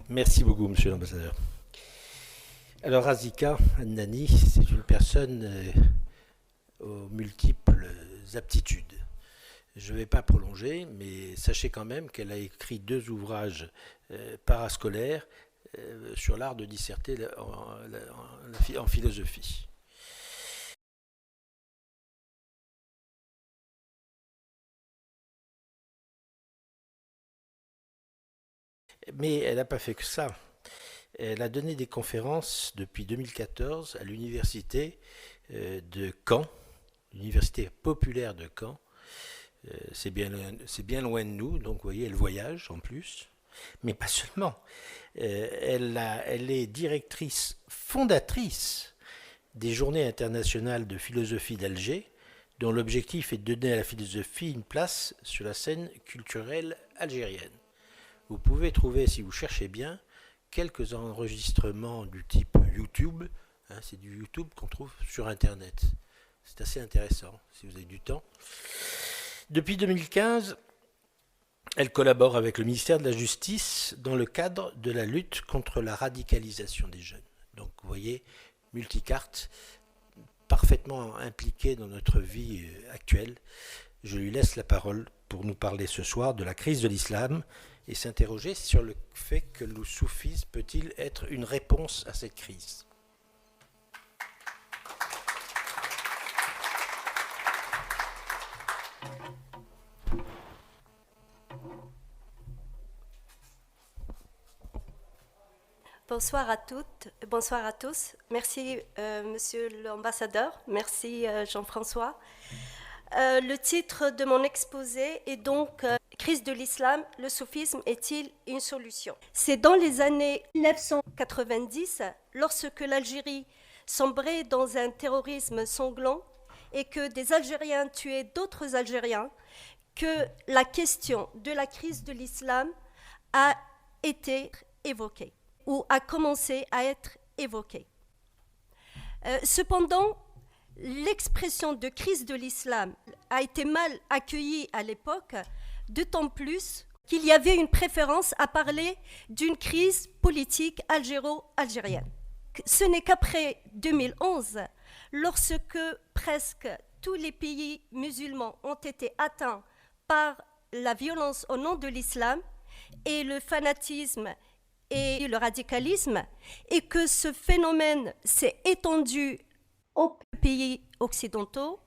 Merci beaucoup, monsieur l'ambassadeur. Alors, Razika Annani, c'est une personne aux multiples aptitudes. Je ne vais pas prolonger, mais sachez quand même qu'elle a écrit 2 ouvrages parascolaires sur l'art de disserter en philosophie. Mais elle n'a pas fait que ça. Elle a donné des conférences depuis 2014 à l'université de Caen, l'université populaire de Caen. C'est bien loin de nous, donc vous voyez, elle voyage en plus. Mais pas seulement. Elle est directrice fondatrice des Journées internationales de philosophie d'Alger, dont l'objectif est de donner à la philosophie une place sur la scène culturelle algérienne. Vous pouvez trouver, si vous cherchez bien, quelques enregistrements du type YouTube. C'est du YouTube qu'on trouve sur Internet. C'est assez intéressant, si vous avez du temps. Depuis 2015, elle collabore avec le ministère de la Justice dans le cadre de la lutte contre la radicalisation des jeunes. Donc, vous voyez, multicarte, parfaitement impliquée dans notre vie actuelle. Je lui laisse la parole pour nous parler ce soir de la crise de l'islam et s'interroger sur le fait que le soufisme peut-il être une réponse à cette crise. Bonsoir à toutes, bonsoir à tous. Merci Monsieur l'ambassadeur, merci Jean-François. Le titre de mon exposé est donc Crise de l'islam, le soufisme est-il une solution? C'est dans les années 1990, lorsque l'Algérie sombrait dans un terrorisme sanglant et que des Algériens tuaient d'autres Algériens, que la question de la crise de l'islam a été évoquée ou a commencé à être évoquée. Cependant, l'expression de crise de l'islam a été mal accueillie à l'époque, d'autant plus qu'il y avait une préférence à parler d'une crise politique algéro-algérienne. Ce n'est qu'après 2011, lorsque presque tous les pays musulmans ont été atteints par la violence au nom de l'islam et le fanatisme et le radicalisme, et que ce phénomène s'est étendu aux pays occidentaux,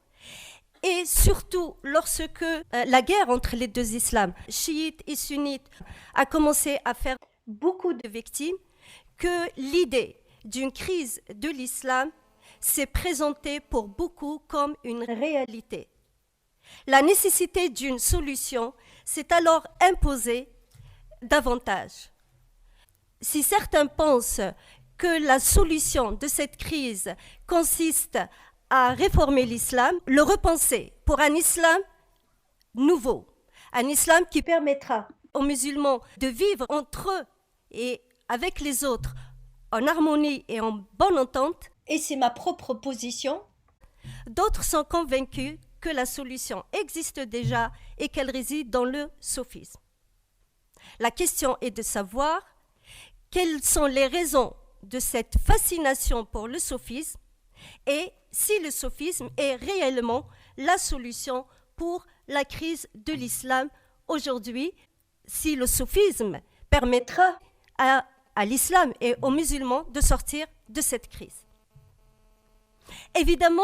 et surtout lorsque la guerre entre les deux islams, chiites et sunnites, a commencé à faire beaucoup de victimes, que l'idée d'une crise de l'islam s'est présentée pour beaucoup comme une réalité. La nécessité d'une solution s'est alors imposée davantage. Si certains pensent que la solution de cette crise consiste à réformer l'islam, le repenser pour un islam nouveau, un islam qui permettra aux musulmans de vivre entre eux et avec les autres en harmonie et en bonne entente, et c'est ma propre position. D'autres sont convaincus que la solution existe déjà et qu'elle réside dans le soufisme. La question est de savoir quelles sont les raisons de cette fascination pour le soufisme et si le soufisme est réellement la solution pour la crise de l'islam aujourd'hui, si le soufisme permettra à l'islam et aux musulmans de sortir de cette crise. Évidemment,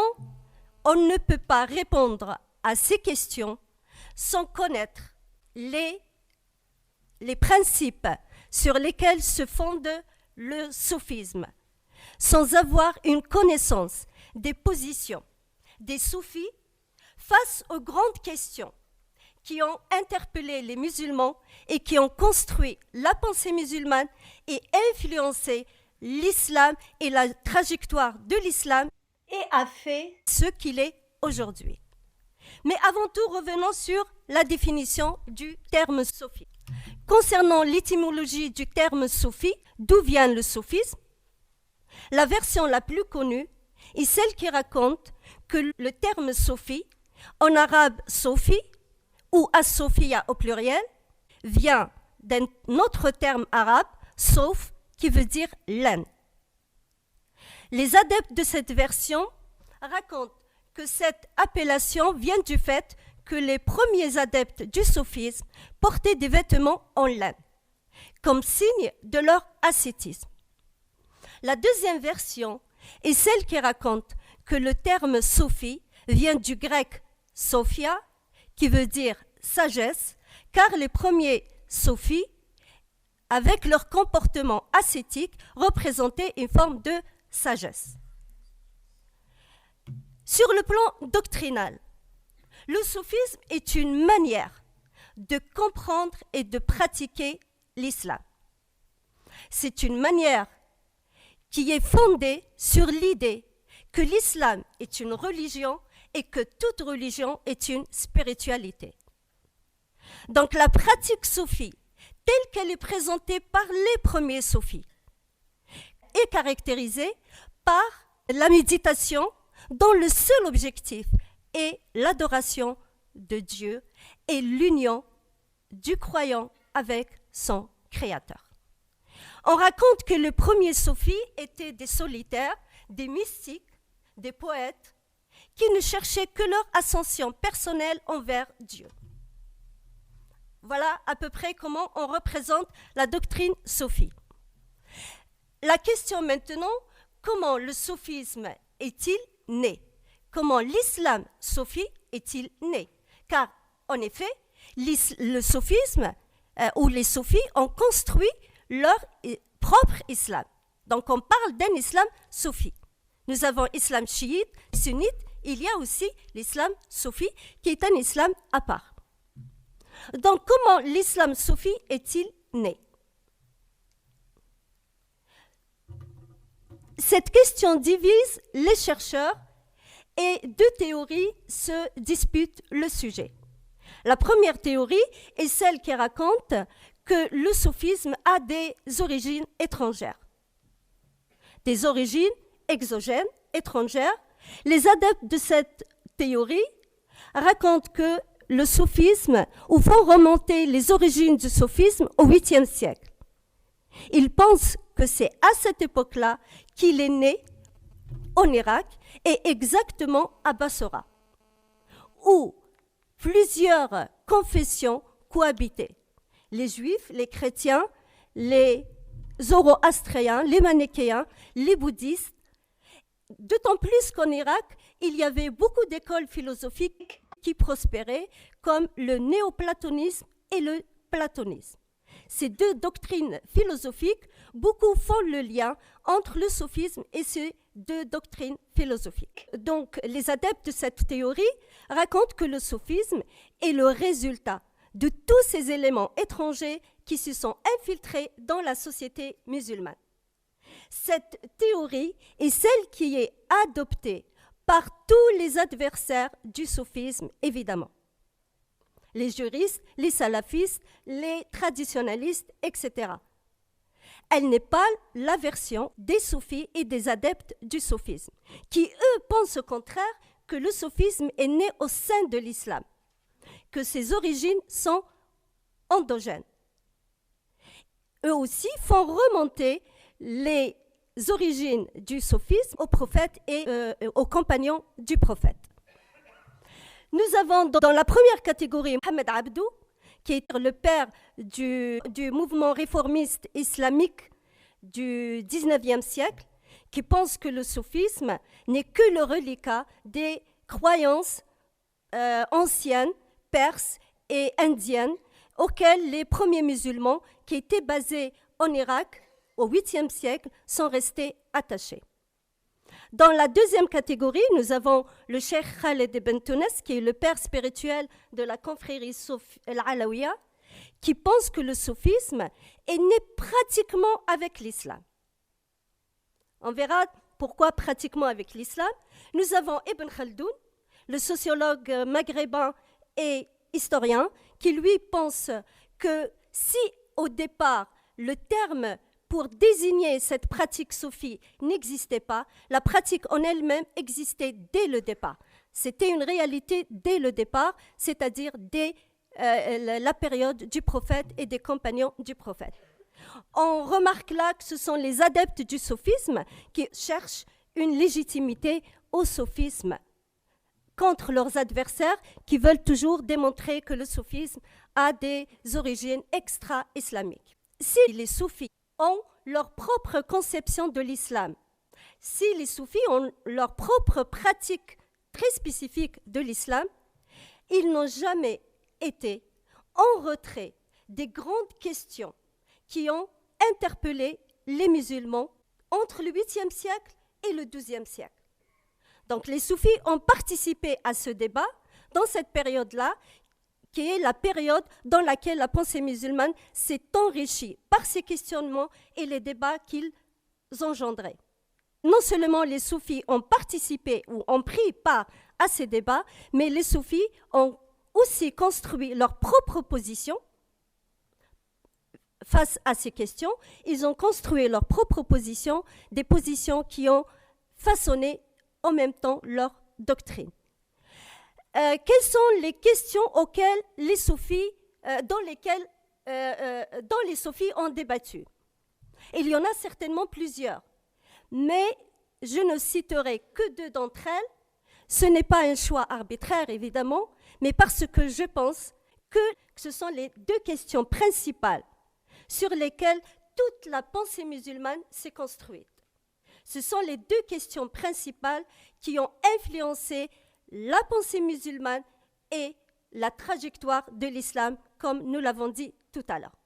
on ne peut pas répondre à ces questions sans connaître les principes sur lesquels se fonde le soufisme, sans avoir une connaissance des positions des soufis face aux grandes questions qui ont interpellé les musulmans et qui ont construit la pensée musulmane et influencé l'islam et la trajectoire de l'islam et a fait ce qu'il est aujourd'hui. Mais avant tout, revenons sur la définition du terme soufi. Concernant l'étymologie du terme soufi, d'où vient le soufisme, la version la plus connue est celle qui raconte que le terme soufi, en arabe sofi ou as-sofiya au pluriel, vient d'un autre terme arabe, sauf, qui veut dire laine. Les adeptes de cette version racontent que cette appellation vient du fait que les premiers adeptes du soufisme portaient des vêtements en laine, comme signe de leur ascétisme. La deuxième version est celle qui raconte que le terme soufi vient du grec sophia, qui veut dire sagesse, car les premiers soufis, avec leur comportement ascétique, représentaient une forme de sagesse. Sur le plan doctrinal, le soufisme est une manière de comprendre et de pratiquer l'islam. C'est une manière qui est fondée sur l'idée que l'islam est une religion et que toute religion est une spiritualité. Donc la pratique soufie, telle qu'elle est présentée par les premiers soufis, est caractérisée par la méditation dont le seul objectif est l'adoration de Dieu et l'union du croyant avec son Créateur. On raconte que les premiers soufis étaient des solitaires, des mystiques, des poètes, qui ne cherchaient que leur ascension personnelle envers Dieu. Voilà à peu près comment on représente la doctrine soufie. La question maintenant, comment le soufisme est-il né? Comment l'islam soufi est-il né? Car, en effet, le soufisme ou les soufis ont construit leur propre islam. Donc, on parle d'un islam soufi. Nous avons islam chiite, sunnite, il y a aussi l'islam soufi qui est un islam à part. Donc, comment l'islam soufi est-il né? Cette question divise les chercheurs et deux théories se disputent le sujet. La première théorie est celle qui raconte que le soufisme a des origines étrangères. Des origines exogènes, étrangères. Les adeptes de cette théorie racontent que le soufisme, ou font remonter les origines du soufisme au 8e siècle. Ils pensent que c'est à cette époque-là qu'il est né en Irak et exactement à Bassora, où plusieurs confessions cohabitaient. Les juifs, les chrétiens, les zoroastréens, les manichéens, les bouddhistes. D'autant plus qu'en Irak, il y avait beaucoup d'écoles philosophiques qui prospéraient, comme le néoplatonisme et le platonisme. Ces deux doctrines philosophiques, beaucoup font le lien entre le soufisme et ces deux doctrines philosophiques. Donc, les adeptes de cette théorie racontent que le soufisme est le résultat de tous ces éléments étrangers qui se sont infiltrés dans la société musulmane. Cette théorie est celle qui est adoptée par tous les adversaires du soufisme, évidemment. Les juristes, les salafistes, les traditionalistes, etc. Elle n'est pas la version des soufis et des adeptes du soufisme, qui, eux, pensent au contraire que le soufisme est né au sein de l'islam, que ses origines sont endogènes. Eux aussi font remonter les origines du soufisme aux prophètes et aux compagnons du prophète. Nous avons dans la première catégorie Mohamed Abdou, qui est le père du mouvement réformiste islamique du 19e siècle, qui pense que le soufisme n'est que le reliquat des croyances anciennes, perses et indiennes, auxquelles les premiers musulmans qui étaient basés en Irak au 8e siècle sont restés attachés. Dans la deuxième catégorie, nous avons le cheikh Khaled ibn Tounes, qui est le père spirituel de la confrérie al-Alawiya, qui pense que le soufisme est né pratiquement avec l'islam. On verra pourquoi pratiquement avec l'islam. Nous avons Ibn Khaldoun, le sociologue maghrébin et historien, qui lui pense que si au départ le terme pour désigner cette pratique soufie n'existait pas, la pratique en elle-même existait dès le départ. C'était une réalité dès le départ, c'est-à-dire dès la période du prophète et des compagnons du prophète. On remarque là que ce sont les adeptes du sophisme qui cherchent une légitimité au sophisme contre leurs adversaires qui veulent toujours démontrer que le soufisme a des origines extra-islamiques. Si les soufis ont leur propre conception de l'islam, si les soufis ont leur propre pratique très spécifique de l'islam, ils n'ont jamais été en retrait des grandes questions qui ont interpellé les musulmans entre le 8e siècle et le 12e siècle. Donc les soufis ont participé à ce débat dans cette période-là, qui est la période dans laquelle la pensée musulmane s'est enrichie par ces questionnements et les débats qu'ils engendraient. Non seulement les soufis ont participé ou ont pris part à ces débats, mais les soufis ont aussi construit leur propre position face à ces questions. Ils ont construit leur propre position, des positions qui ont façonné en même temps leur doctrine. Quelles sont les questions auxquelles les soufis, dont les soufis ont débattu? Il y en a certainement plusieurs, mais je ne citerai que 2 d'entre elles. Ce n'est pas un choix arbitraire, évidemment, mais parce que je pense que ce sont les 2 questions principales sur lesquelles toute la pensée musulmane s'est construite. Ce sont les 2 questions principales qui ont influencé la pensée musulmane et la trajectoire de l'islam, comme nous l'avons dit tout à l'heure.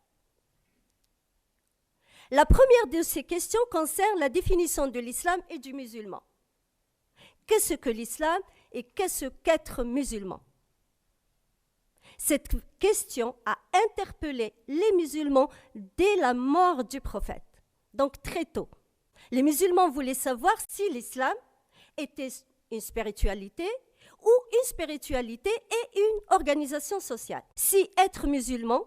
La première de ces questions concerne la définition de l'islam et du musulman. Qu'est-ce que l'islam et qu'est-ce qu'être musulman? Cette question a interpellé les musulmans dès la mort du prophète, donc très tôt. Les musulmans voulaient savoir si l'islam était une spiritualité ou une spiritualité et une organisation sociale. Si être musulman,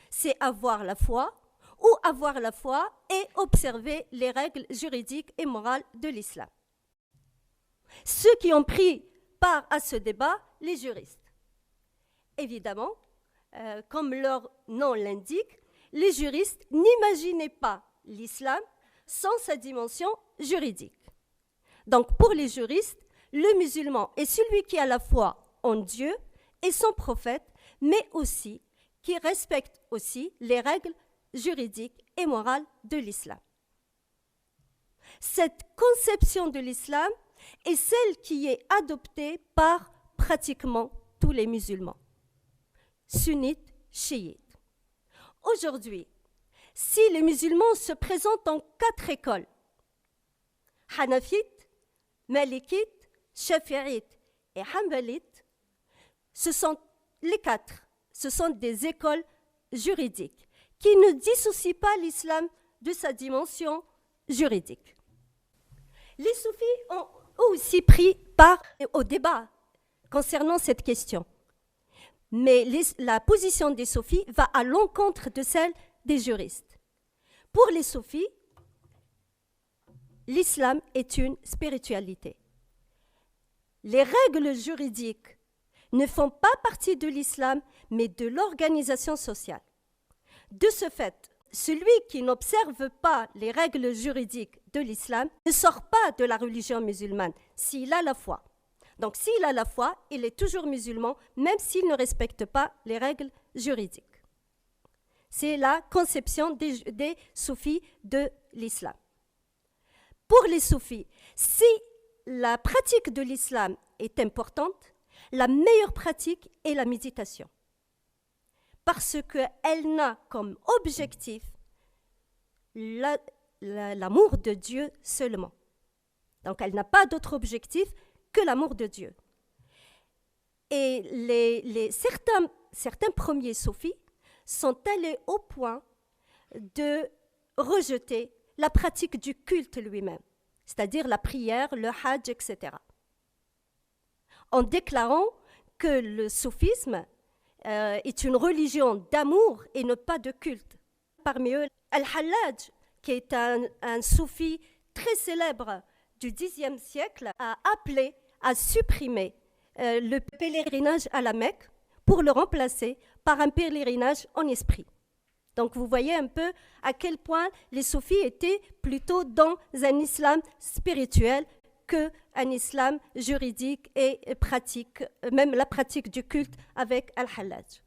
c'est avoir la foi, ou avoir la foi et observer les règles juridiques et morales de l'islam. Ceux qui ont pris part à ce débat, les juristes. Évidemment, comme leur nom l'indique, les juristes n'imaginaient pas l'islam sans sa dimension juridique. Donc pour les juristes, le musulman est celui qui a la foi en Dieu et son prophète, mais aussi qui respecte aussi les règles juridiques et morales de l'islam. Cette conception de l'islam est celle qui est adoptée par pratiquement tous les musulmans, sunnites, chiites. Aujourd'hui, si les musulmans se présentent en 4 écoles, hanafites, malikites, shafi'ites et hanbalites, ce sont les 4, ce sont des écoles juridiques qui ne dissocient pas l'islam de sa dimension juridique. Les soufis ont aussi pris part au débat concernant cette question. Mais la position des soufis va à l'encontre de celle des juristes. Pour les soufis, l'islam est une spiritualité. Les règles juridiques ne font pas partie de l'islam, mais de l'organisation sociale. De ce fait, celui qui n'observe pas les règles juridiques de l'islam ne sort pas de la religion musulmane s'il a la foi. Donc s'il a la foi, il est toujours musulman, même s'il ne respecte pas les règles juridiques. C'est la conception des soufis de l'islam. Pour les soufis, si la pratique de l'islam est importante, la meilleure pratique est la méditation. Parce qu'elle n'a comme objectif l'amour de Dieu seulement. Donc elle n'a pas d'autre objectif que l'amour de Dieu. Et certains premiers soufis sont allés au point de rejeter la pratique du culte lui-même, c'est-à-dire la prière, le hajj, etc. En déclarant que le soufisme est une religion d'amour et non pas de culte. Parmi eux, Al-Hallaj, qui est un soufi très célèbre du Xe siècle, a appelé à supprimer le pèlerinage à la Mecque pour le remplacer par un pèlerinage en esprit. Donc vous voyez un peu à quel point les soufis étaient plutôt dans un islam spirituel qu'un islam juridique et pratique, même la pratique du culte avec Al-Hallaj.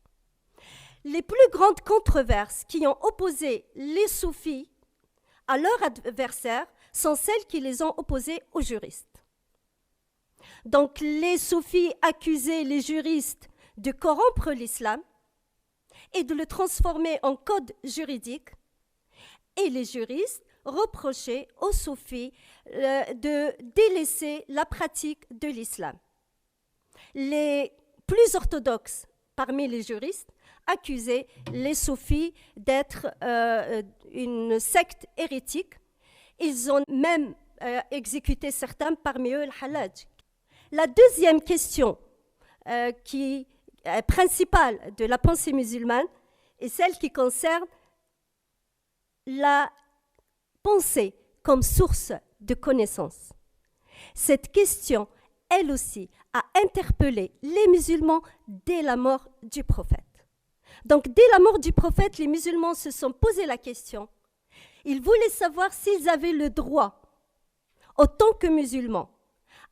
Les plus grandes controverses qui ont opposé les soufis à leurs adversaires sont celles qui les ont opposés aux juristes. Donc les soufis accusaient les juristes de corrompre l'islam et de le transformer en code juridique, et les juristes reprochaient aux soufis de délaisser la pratique de l'islam. Les plus orthodoxes parmi les juristes accusaient les soufis d'être une secte hérétique. Ils ont même exécuté certains, parmi eux le Hallaj. La deuxième question qui est principale de la pensée musulmane est celle qui concerne la pensée comme source de connaissance. Cette question, elle aussi, a interpellé les musulmans dès la mort du prophète. Donc, dès la mort du prophète, les musulmans se sont posé la question. Ils voulaient savoir s'ils avaient le droit, en tant que musulmans,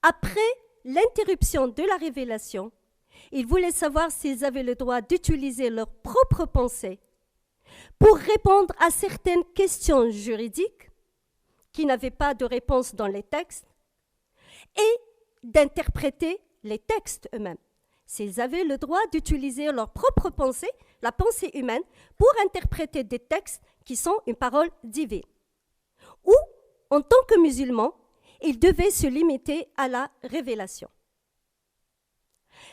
après l'interruption de la révélation, ils voulaient savoir s'ils avaient le droit d'utiliser leur propre pensée pour répondre à certaines questions juridiques qui n'avaient pas de réponse dans les textes et d'interpréter les textes eux-mêmes. S'ils avaient le droit d'utiliser leur propre pensée, la pensée humaine, pour interpréter des textes qui sont une parole divine. Ou, en tant que musulmans, ils devaient se limiter à la révélation.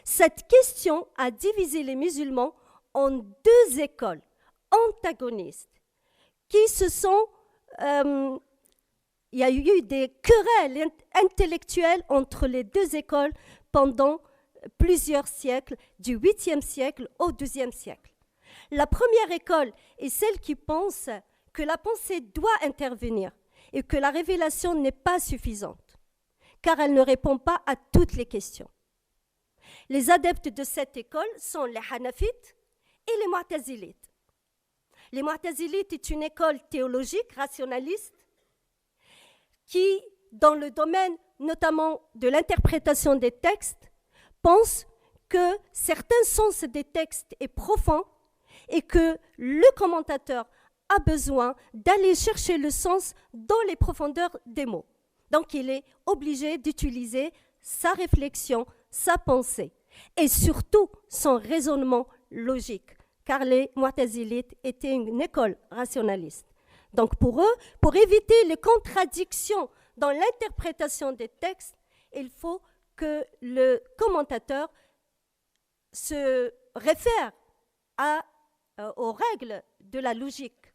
Cette question a divisé les musulmans en deux écoles antagonistes qui se sont... il y a eu des querelles intellectuelles entre les deux écoles pendant plusieurs siècles, du 8e siècle au 12e siècle. La première école est celle qui pense que la pensée doit intervenir et que la révélation n'est pas suffisante, car elle ne répond pas à toutes les questions. Les adeptes de cette école sont les Hanafites et les Mu'tazilites. Les Mu'tazilites est une école théologique rationaliste qui, dans le domaine notamment de l'interprétation des textes, pense que certains sens des textes est profond et que le commentateur a besoin d'aller chercher le sens dans les profondeurs des mots. Donc, il est obligé d'utiliser sa réflexion, sa pensée et surtout son raisonnement logique, car les Mu'tazilites étaient une école rationaliste. Donc, pour eux, pour éviter les contradictions dans l'interprétation des textes, il faut que le commentateur se réfère aux règles de la logique.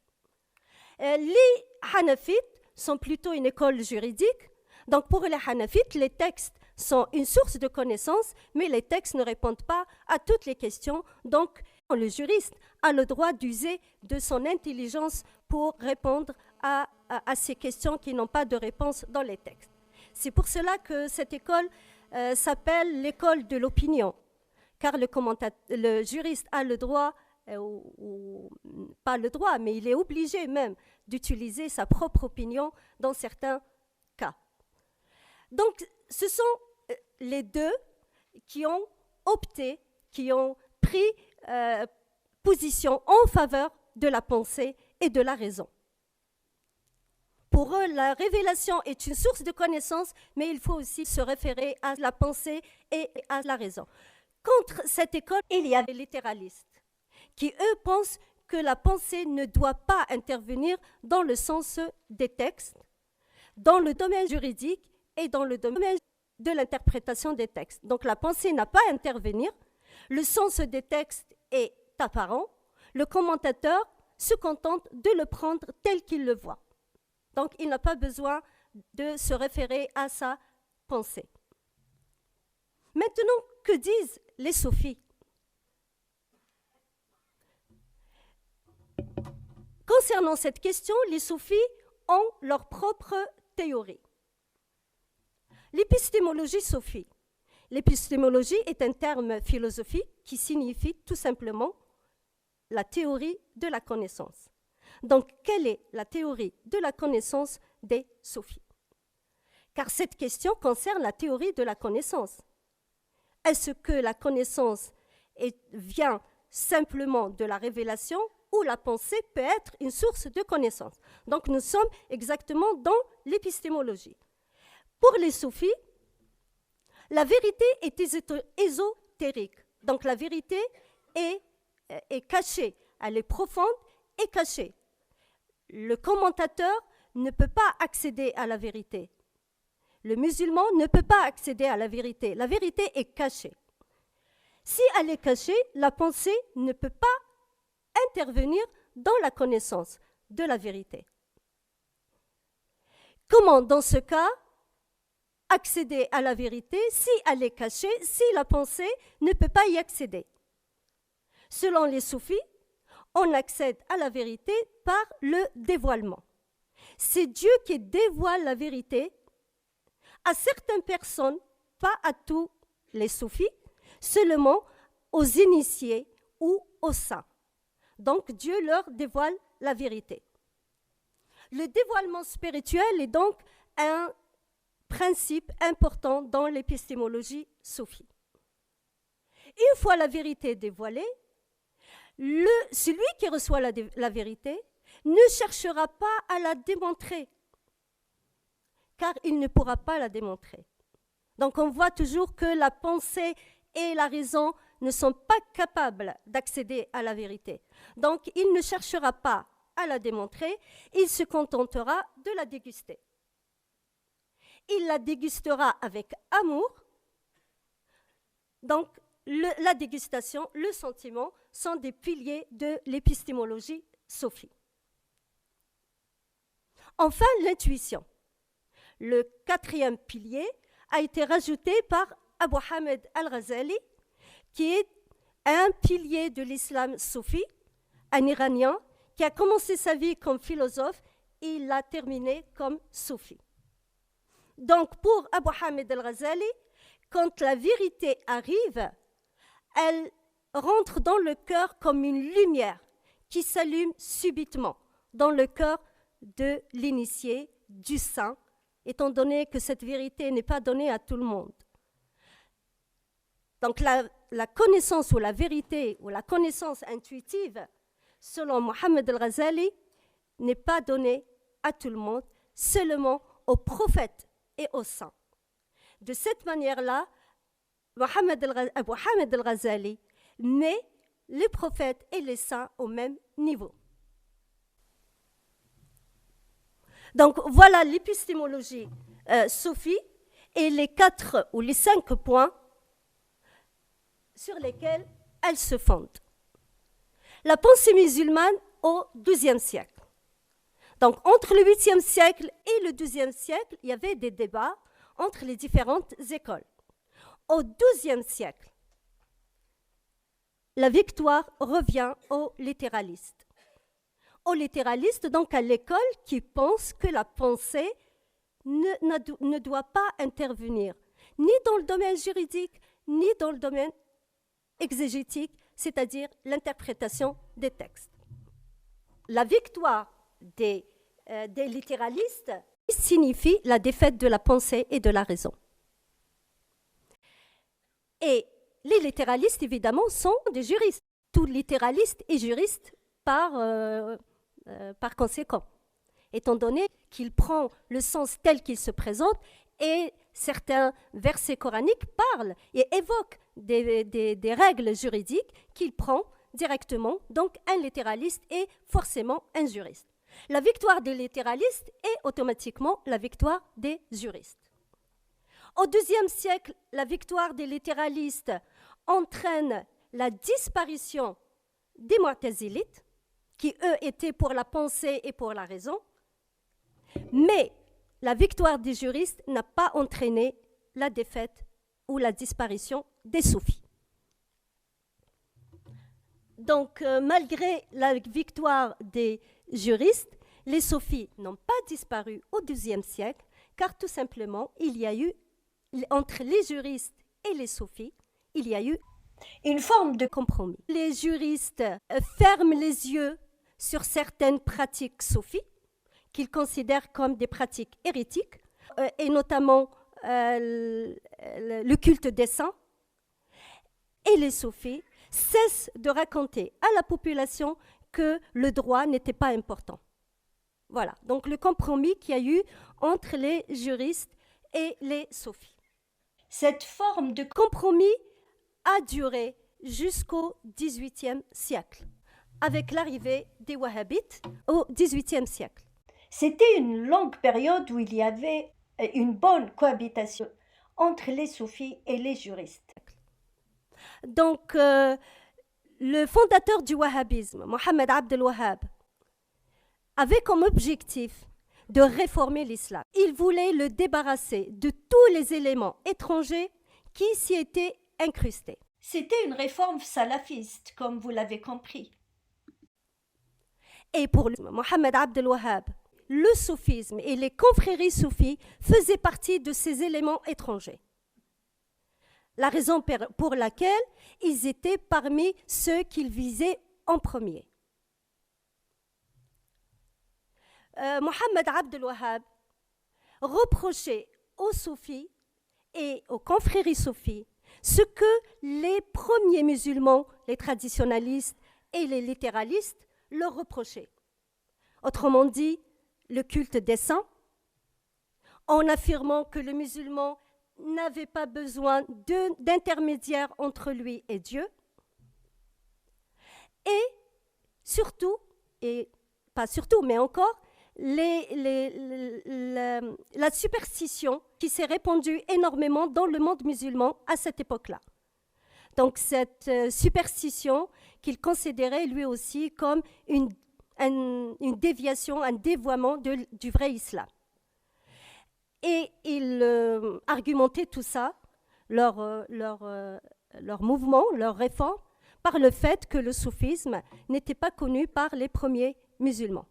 Les Hanafites sont plutôt une école juridique. Donc, pour les Hanafites, les textes sont une source de connaissance, mais les textes ne répondent pas à toutes les questions. Donc, le juriste a le droit d'user de son intelligence pour répondre à ces questions qui n'ont pas de réponse dans les textes. C'est pour cela que cette école s'appelle l'école de l'opinion, car le juriste a le droit, ou pas le droit, mais il est obligé même d'utiliser sa propre opinion dans certains cas. Donc, ce sont les deux qui ont opté, qui ont pris position en faveur de la pensée et de la raison. Pour eux, la révélation est une source de connaissance, mais il faut aussi se référer à la pensée et à la raison. Contre cette école, il y a les littéralistes, qui, eux, pensent que la pensée ne doit pas intervenir dans le sens des textes, dans le domaine juridique et dans le domaine de l'interprétation des textes. Donc la pensée n'a pas à intervenir, le sens des textes est apparent, le commentateur se contente de le prendre tel qu'il le voit. Donc il n'a pas besoin de se référer à sa pensée. Maintenant, que disent les soufis? Concernant cette question, les soufis ont leur propre théorie. L'épistémologie soufie. L'épistémologie est un terme philosophique qui signifie tout simplement la théorie de la connaissance. Donc, quelle est la théorie de la connaissance des soufis? Car cette question concerne la théorie de la connaissance. Est-ce que la connaissance vient simplement de la révélation ou la pensée peut être une source de connaissance? Donc, nous sommes exactement dans l'épistémologie. Pour les soufis, la vérité est ésotérique. Donc, la vérité est cachée, elle est profonde et cachée. Le commentateur ne peut pas accéder à la vérité. Le musulman ne peut pas accéder à la vérité. La vérité est cachée. Si elle est cachée, la pensée ne peut pas intervenir dans la connaissance de la vérité. Comment, dans ce cas, accéder à la vérité si elle est cachée, si la pensée ne peut pas y accéder? Selon les soufis, on accède à la vérité par le dévoilement. C'est Dieu qui dévoile la vérité à certaines personnes, pas à tous les soufis, seulement aux initiés ou aux saints. Donc Dieu leur dévoile la vérité. Le dévoilement spirituel est donc un principe important dans l'épistémologie soufie. Une fois la vérité dévoilée, celui qui reçoit la vérité ne cherchera pas à la démontrer, car il ne pourra pas la démontrer. Donc on voit toujours que la pensée et la raison ne sont pas capables d'accéder à la vérité. Donc il ne cherchera pas à la démontrer, il se contentera de la déguster. Il la dégustera avec amour. Donc la dégustation, le sentiment sont des piliers de l'épistémologie soufie. Enfin, l'intuition. Le quatrième pilier a été rajouté par Abu Hamid al-Ghazali, qui est un pilier de l'islam soufi, un Iranien, qui a commencé sa vie comme philosophe et l'a terminé comme soufi. Donc, pour Abu Hamid al-Ghazali, quand la vérité arrive, elle rentre dans le cœur comme une lumière qui s'allume subitement dans le cœur de l'initié, du saint, étant donné que cette vérité n'est pas donnée à tout le monde. Donc la connaissance ou la vérité ou la connaissance intuitive, selon Mohammed al-Ghazali, n'est pas donnée à tout le monde, seulement aux prophètes et aux saints. De cette manière-là, Abu Hamid al-Ghazali met les prophètes et les saints au même niveau. Donc voilà l'épistémologie soufie et les 4 ou les 5 points sur lesquels elle se fonde. La pensée musulmane au XIIe siècle. Donc entre le 8e siècle et le XIIe siècle, il y avait des débats entre les différentes écoles. Au XIIe siècle, la victoire revient aux littéralistes. Aux littéralistes, donc à l'école qui pense que la pensée ne doit pas intervenir, ni dans le domaine juridique, ni dans le domaine exégétique, c'est-à-dire l'interprétation des textes. La victoire des littéralistes signifie la défaite de la pensée et de la raison. Et les littéralistes, évidemment, sont des juristes. Tout littéraliste est juriste par conséquent, étant donné qu'il prend le sens tel qu'il se présente et certains versets coraniques parlent et évoquent des règles juridiques qu'il prend directement. Donc, un littéraliste est forcément un juriste. La victoire des littéralistes est automatiquement la victoire des juristes. Au XIIe siècle, la victoire des littéralistes entraîne la disparition des mu'tazilites, qui eux étaient pour la pensée et pour la raison, mais la victoire des juristes n'a pas entraîné la défaite ou la disparition des soufis. Donc, malgré la victoire des juristes, les soufis n'ont pas disparu au XIIe siècle, car tout simplement, il y a eu, entre les juristes et les soufis, il y a eu une forme de compromis. Les juristes ferment les yeux sur certaines pratiques soufis qu'ils considèrent comme des pratiques hérétiques, et notamment le culte des saints. Et les soufis cessent de raconter à la population que le droit n'était pas important. Voilà, donc le compromis qu'il y a eu entre les juristes et les soufis. Cette forme de compromis a duré jusqu'au XVIIIe siècle, avec l'arrivée des wahhabites au XVIIIe siècle. C'était une longue période où il y avait une bonne cohabitation entre les soufis et les juristes. Donc, le fondateur du wahhabisme, Mohammed Abd el-Wahhab, avait comme objectif de réformer l'islam. Il voulait le débarrasser de tous les éléments étrangers qui s'y étaient incrustés. C'était une réforme salafiste, comme vous l'avez compris. Et pour Mohammed Abd el-Wahhab, le soufisme et les confréries soufis faisaient partie de ces éléments étrangers. La raison pour laquelle ils étaient parmi ceux qu'il visait en premier. Mohammed Abd el-Wahhab reprochait aux soufis et aux confréries soufis ce que les premiers musulmans, les traditionalistes et les littéralistes leur reprochaient. Autrement dit, le culte des saints, en affirmant que le musulman n'avait pas besoin d'intermédiaire entre lui et Dieu, et surtout, et pas surtout, mais encore, la superstition qui s'est répandue énormément dans le monde musulman à cette époque-là. Donc cette superstition qu'il considérait lui aussi comme une déviation, un dévoiement du vrai islam. Et il argumentait tout ça, leur mouvement, leur réforme, par le fait que le soufisme n'était pas connu par les premiers musulmans.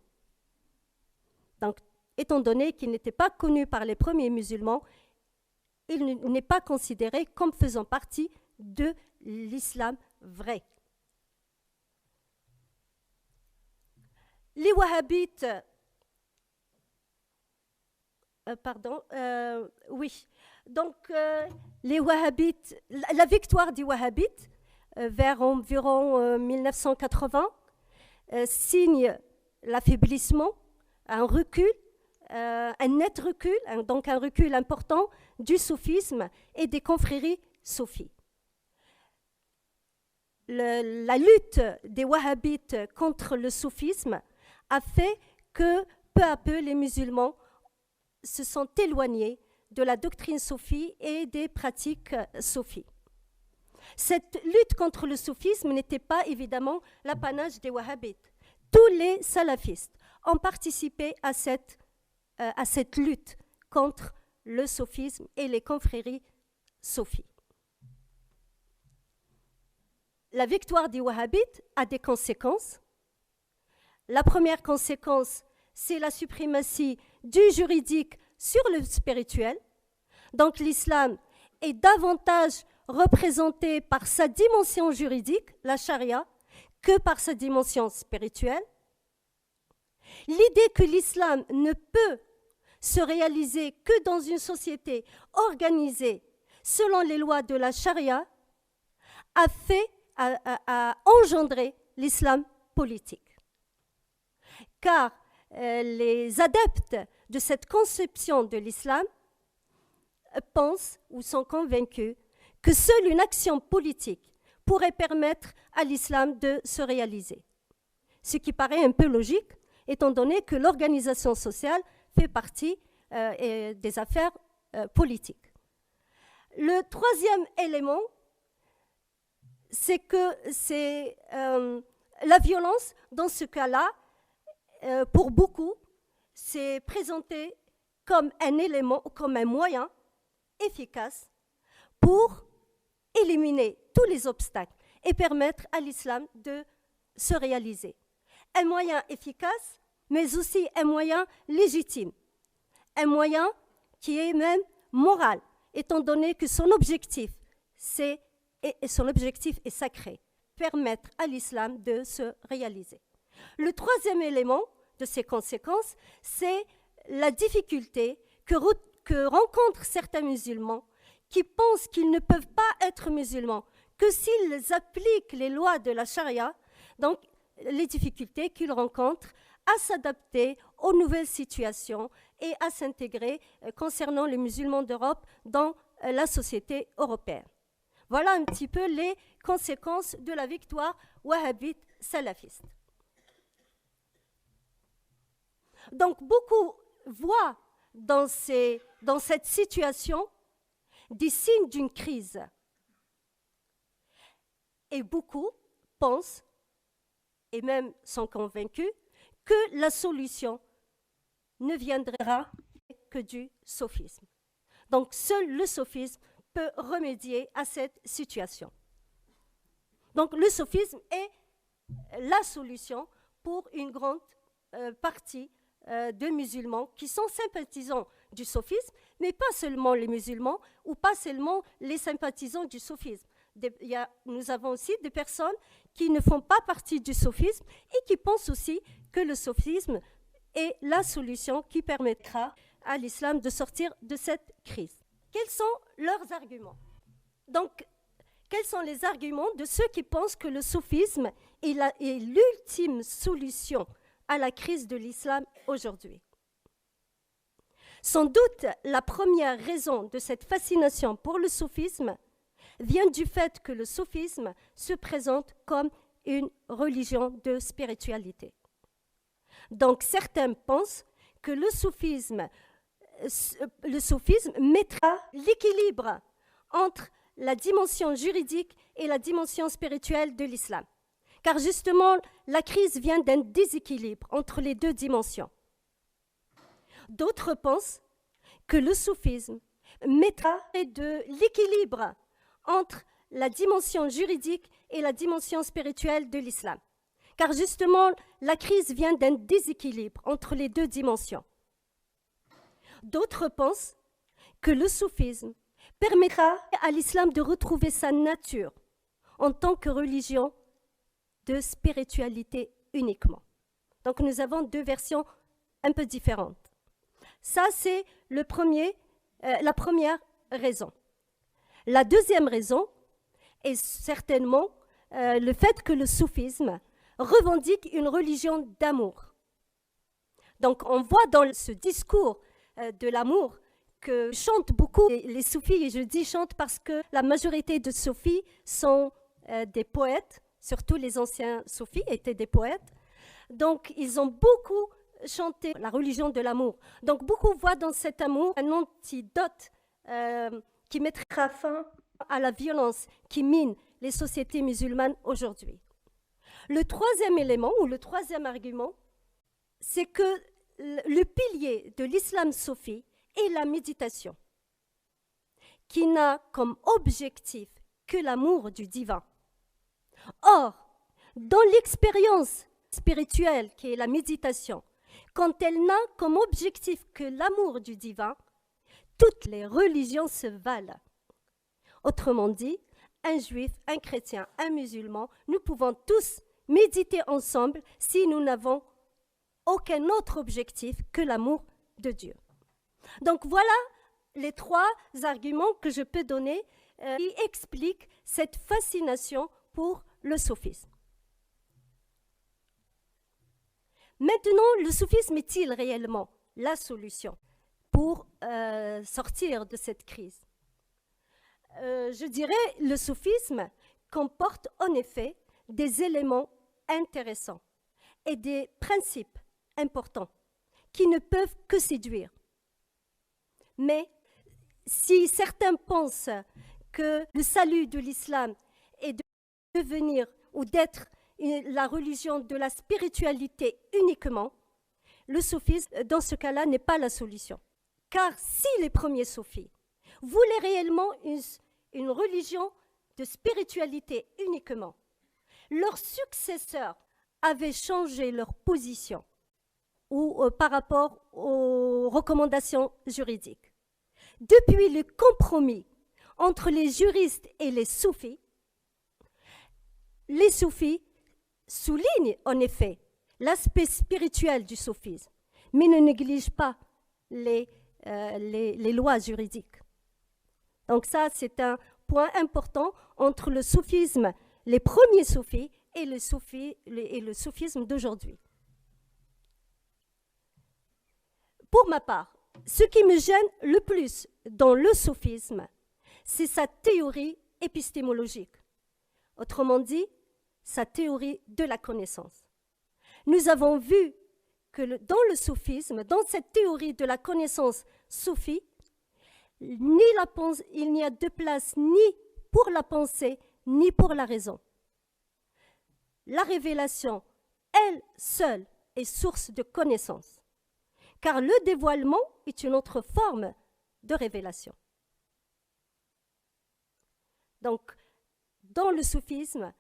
Donc, étant donné qu'il n'était pas connu par les premiers musulmans, il n'est pas considéré comme faisant partie de l'islam vrai. Les wahhabites, les wahhabites, la victoire des wahhabites vers environ 1980 signe l'affaiblissement, un recul, un net recul, donc un recul important du soufisme et des confréries soufis. La lutte des wahhabites contre le soufisme a fait que peu à peu les musulmans se sont éloignés de la doctrine soufie et des pratiques soufis. Cette lutte contre le soufisme n'était pas évidemment l'apanage des wahhabites. Tous les salafistes ont participé à cette lutte contre le soufisme et les confréries soufis. La victoire des wahhabites a des conséquences. La première conséquence, c'est la suprématie du juridique sur le spirituel. Donc l'islam est davantage représenté par sa dimension juridique, la charia, que par sa dimension spirituelle. L'idée que l'islam ne peut se réaliser que dans une société organisée selon les lois de la charia a engendré l'islam politique. Car les adeptes de cette conception de l'islam pensent ou sont convaincus que seule une action politique pourrait permettre à l'islam de se réaliser. Ce qui paraît un peu logique, étant donné que l'organisation sociale fait partie des affaires politiques. Le troisième élément, c'est que c'est la violence, dans ce cas-là, pour beaucoup, c'est présenté comme un élément, comme un moyen efficace pour éliminer tous les obstacles et permettre à l'islam de se réaliser. Un moyen efficace, mais aussi un moyen légitime, un moyen qui est même moral, étant donné que son objectif, c'est et son objectif est sacré, permettre à l'islam de se réaliser. Le troisième élément de ces conséquences, c'est la difficulté que rencontrent certains musulmans qui pensent qu'ils ne peuvent pas être musulmans que s'ils appliquent les lois de la charia, donc les difficultés qu'ils rencontrent à s'adapter aux nouvelles situations et à s'intégrer concernant les musulmans d'Europe dans la société européenne. Voilà un petit peu les conséquences de la victoire wahhabite salafiste. Donc beaucoup voient dans cette situation des signes d'une crise. Et beaucoup pensent, et même sont convaincus, que la solution ne viendra que du sophisme. Donc seul le sophisme peut remédier à cette situation. Donc le sophisme est la solution pour une grande partie de musulmans qui sont sympathisants du sophisme, mais pas seulement les musulmans ou pas seulement les sympathisants du sophisme. Nous avons aussi des personnes qui ne font pas partie du sophisme et qui pensent aussi que le sophisme est la solution qui permettra à l'islam de sortir de cette crise. Quels sont leurs arguments? Donc, quels sont les arguments de ceux qui pensent que le sophisme est l'ultime solution à la crise de l'islam aujourd'hui? Sans doute, la première raison de cette fascination pour le sophisme vient du fait que le sophisme se présente comme une religion de spiritualité. Donc certains pensent que le sophisme mettra l'équilibre entre la dimension juridique et la dimension spirituelle de l'islam. Car justement, la crise vient d'un déséquilibre entre les deux dimensions. D'autres pensent que le soufisme mettra de l'équilibre entre la dimension juridique et la dimension spirituelle de l'islam. Car justement, la crise vient d'un déséquilibre entre les deux dimensions. D'autres pensent que le soufisme permettra à l'islam de retrouver sa nature en tant que religion de spiritualité uniquement. Donc nous avons deux versions un peu différentes. Ça, c'est la première raison. La deuxième raison est certainement le fait que le soufisme revendique une religion d'amour. Donc on voit dans ce discours de l'amour que chantent beaucoup les soufis, et je dis chantent parce que la majorité de soufis sont des poètes, surtout les anciens soufis étaient des poètes. Donc ils ont beaucoup chanté la religion de l'amour. Donc beaucoup voient dans cet amour un antidote qui mettra fin à la violence qui mine les sociétés musulmanes aujourd'hui. Le troisième élément ou le troisième argument, c'est que le pilier de l'islam soufi est la méditation, qui n'a comme objectif que l'amour du divin. Or, dans l'expérience spirituelle qui est la méditation, quand elle n'a comme objectif que l'amour du divin, toutes les religions se valent. Autrement dit, un juif, un chrétien, un musulman, nous pouvons tous méditer ensemble si nous n'avons aucun autre objectif que l'amour de Dieu. Donc voilà les trois arguments que je peux donner qui expliquent cette fascination pour le soufisme. Maintenant, le soufisme est-il réellement la solution pour sortir de cette crise? Je dirais le soufisme comporte en effet des éléments intéressants et des principes importants qui ne peuvent que séduire. Mais si certains pensent que le salut de l'islam est de devenir ou d'être la religion de la spiritualité uniquement, le soufisme, dans ce cas-là, n'est pas la solution. Car si les premiers soufis voulaient réellement une religion de spiritualité uniquement, leurs successeurs avaient changé leur position ou par rapport aux recommandations juridiques. Depuis le compromis entre les juristes et les soufis, les soufis soulignent en effet l'aspect spirituel du soufisme, mais ne négligent pas les lois juridiques. Donc ça, c'est un point important entre le soufisme, les premiers soufis et le soufisme d'aujourd'hui. Pour ma part, ce qui me gêne le plus dans le soufisme, c'est sa théorie épistémologique. Autrement dit, sa théorie de la connaissance. Nous avons vu que dans le soufisme, dans cette théorie de la connaissance soufie, il n'y a de place ni pour la pensée, ni pour la raison. La révélation, elle seule, est source de connaissance, car le dévoilement est une autre forme de révélation. Donc, dans le soufisme,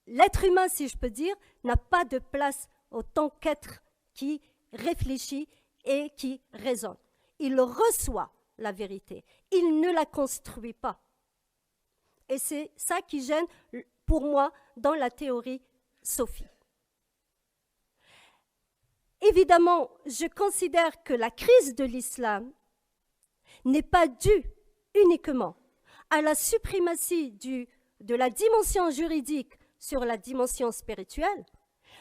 l'être humain, si je peux dire, n'a pas de place autant qu'être qui réfléchit et qui raisonne. Il reçoit la vérité, il ne la construit pas. Et c'est ça qui gêne pour moi dans la théorie soufie. Évidemment, je considère que la crise de l'islam n'est pas due uniquement à la suprématie de la dimension juridique sur la dimension spirituelle,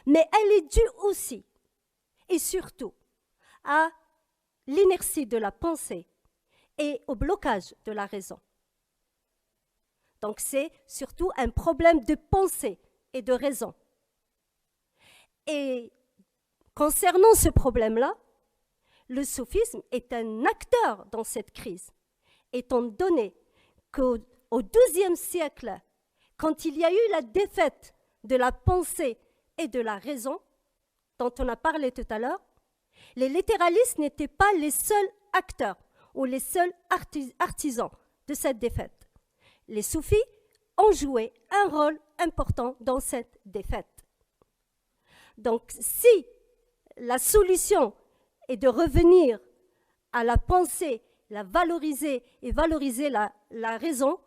mais elle est due aussi et surtout à l'inertie de la pensée et au blocage de la raison. Donc c'est surtout un problème de pensée et de raison. Et concernant ce problème-là, le soufisme est un acteur dans cette crise, étant donné qu'au XIIe siècle, quand il y a eu la défaite de la pensée et de la raison, dont on a parlé tout à l'heure, les littéralistes n'étaient pas les seuls acteurs ou les seuls artisans de cette défaite. Les soufis ont joué un rôle important dans cette défaite. Donc, si la solution est de revenir à la pensée, la valoriser et valoriser la raison,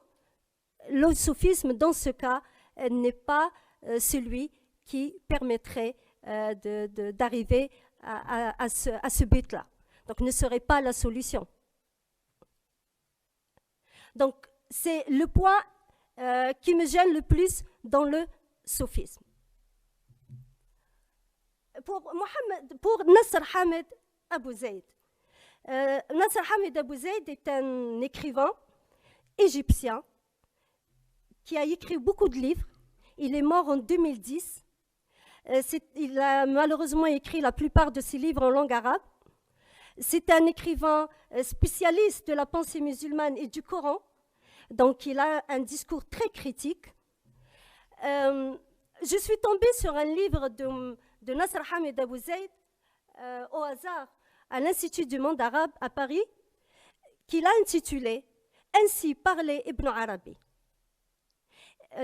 le soufisme, dans ce cas, n'est pas celui qui permettrait d'arriver à ce but-là. Donc, ne serait pas la solution. Donc, c'est le point qui me gêne le plus dans le soufisme. Pour Nasser Hamed Abou Zaid. Nasser Hamed Abou Zaid est un écrivain égyptien qui a écrit beaucoup de livres. Il est mort en 2010. Il a malheureusement écrit la plupart de ses livres en langue arabe. C'est un écrivain spécialiste de la pensée musulmane et du Coran. Donc, il a un discours très critique. Je suis tombée sur un livre de Nasser Hamed Abou Zaid au hasard à l'Institut du monde arabe à Paris, qu'il a intitulé « Ainsi parlait Ibn Arabi ».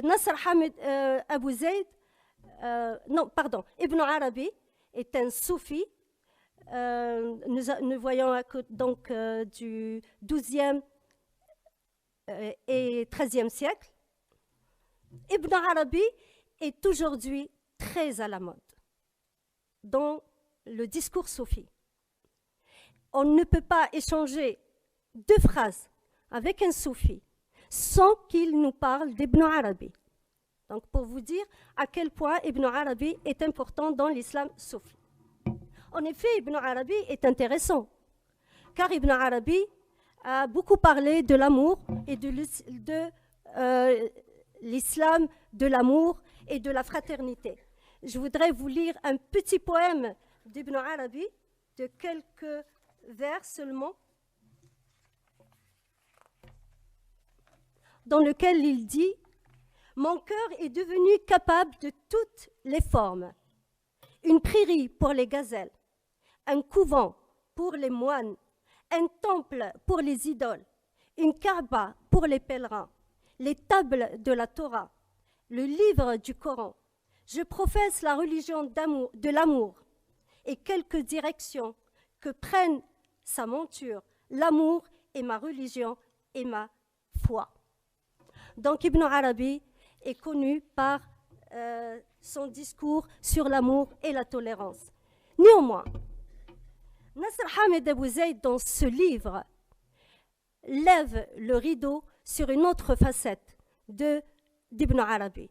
Nasser Hamed Abou Zaid, Ibn Arabi est un soufi. Nous voyons donc du XIIe et XIIIe siècle. Ibn Arabi est aujourd'hui très à la mode dans le discours soufi. On ne peut pas échanger deux phrases avec un soufi sans qu'il nous parle d'Ibn Arabi. Donc, pour vous dire à quel point Ibn Arabi est important dans l'islam soufi. En effet, Ibn Arabi est intéressant, car Ibn Arabi a beaucoup parlé de l'amour et de l'islam de l'amour et de la fraternité. Je voudrais vous lire un petit poème d'Ibn Arabi, de quelques vers seulement, dans lequel il dit « Mon cœur est devenu capable de toutes les formes. Une prairie pour les gazelles, un couvent pour les moines, un temple pour les idoles, une Kaaba pour les pèlerins, les tables de la Torah, le livre du Coran. Je professe la religion de l'amour et quelques directions que prennent sa monture, l'amour est ma religion et ma foi. » Donc Ibn Arabi est connu par son discours sur l'amour et la tolérance. Néanmoins, Nasr Hamed Abou Zeid, dans ce livre, lève le rideau sur une autre facette d'Ibn Arabi.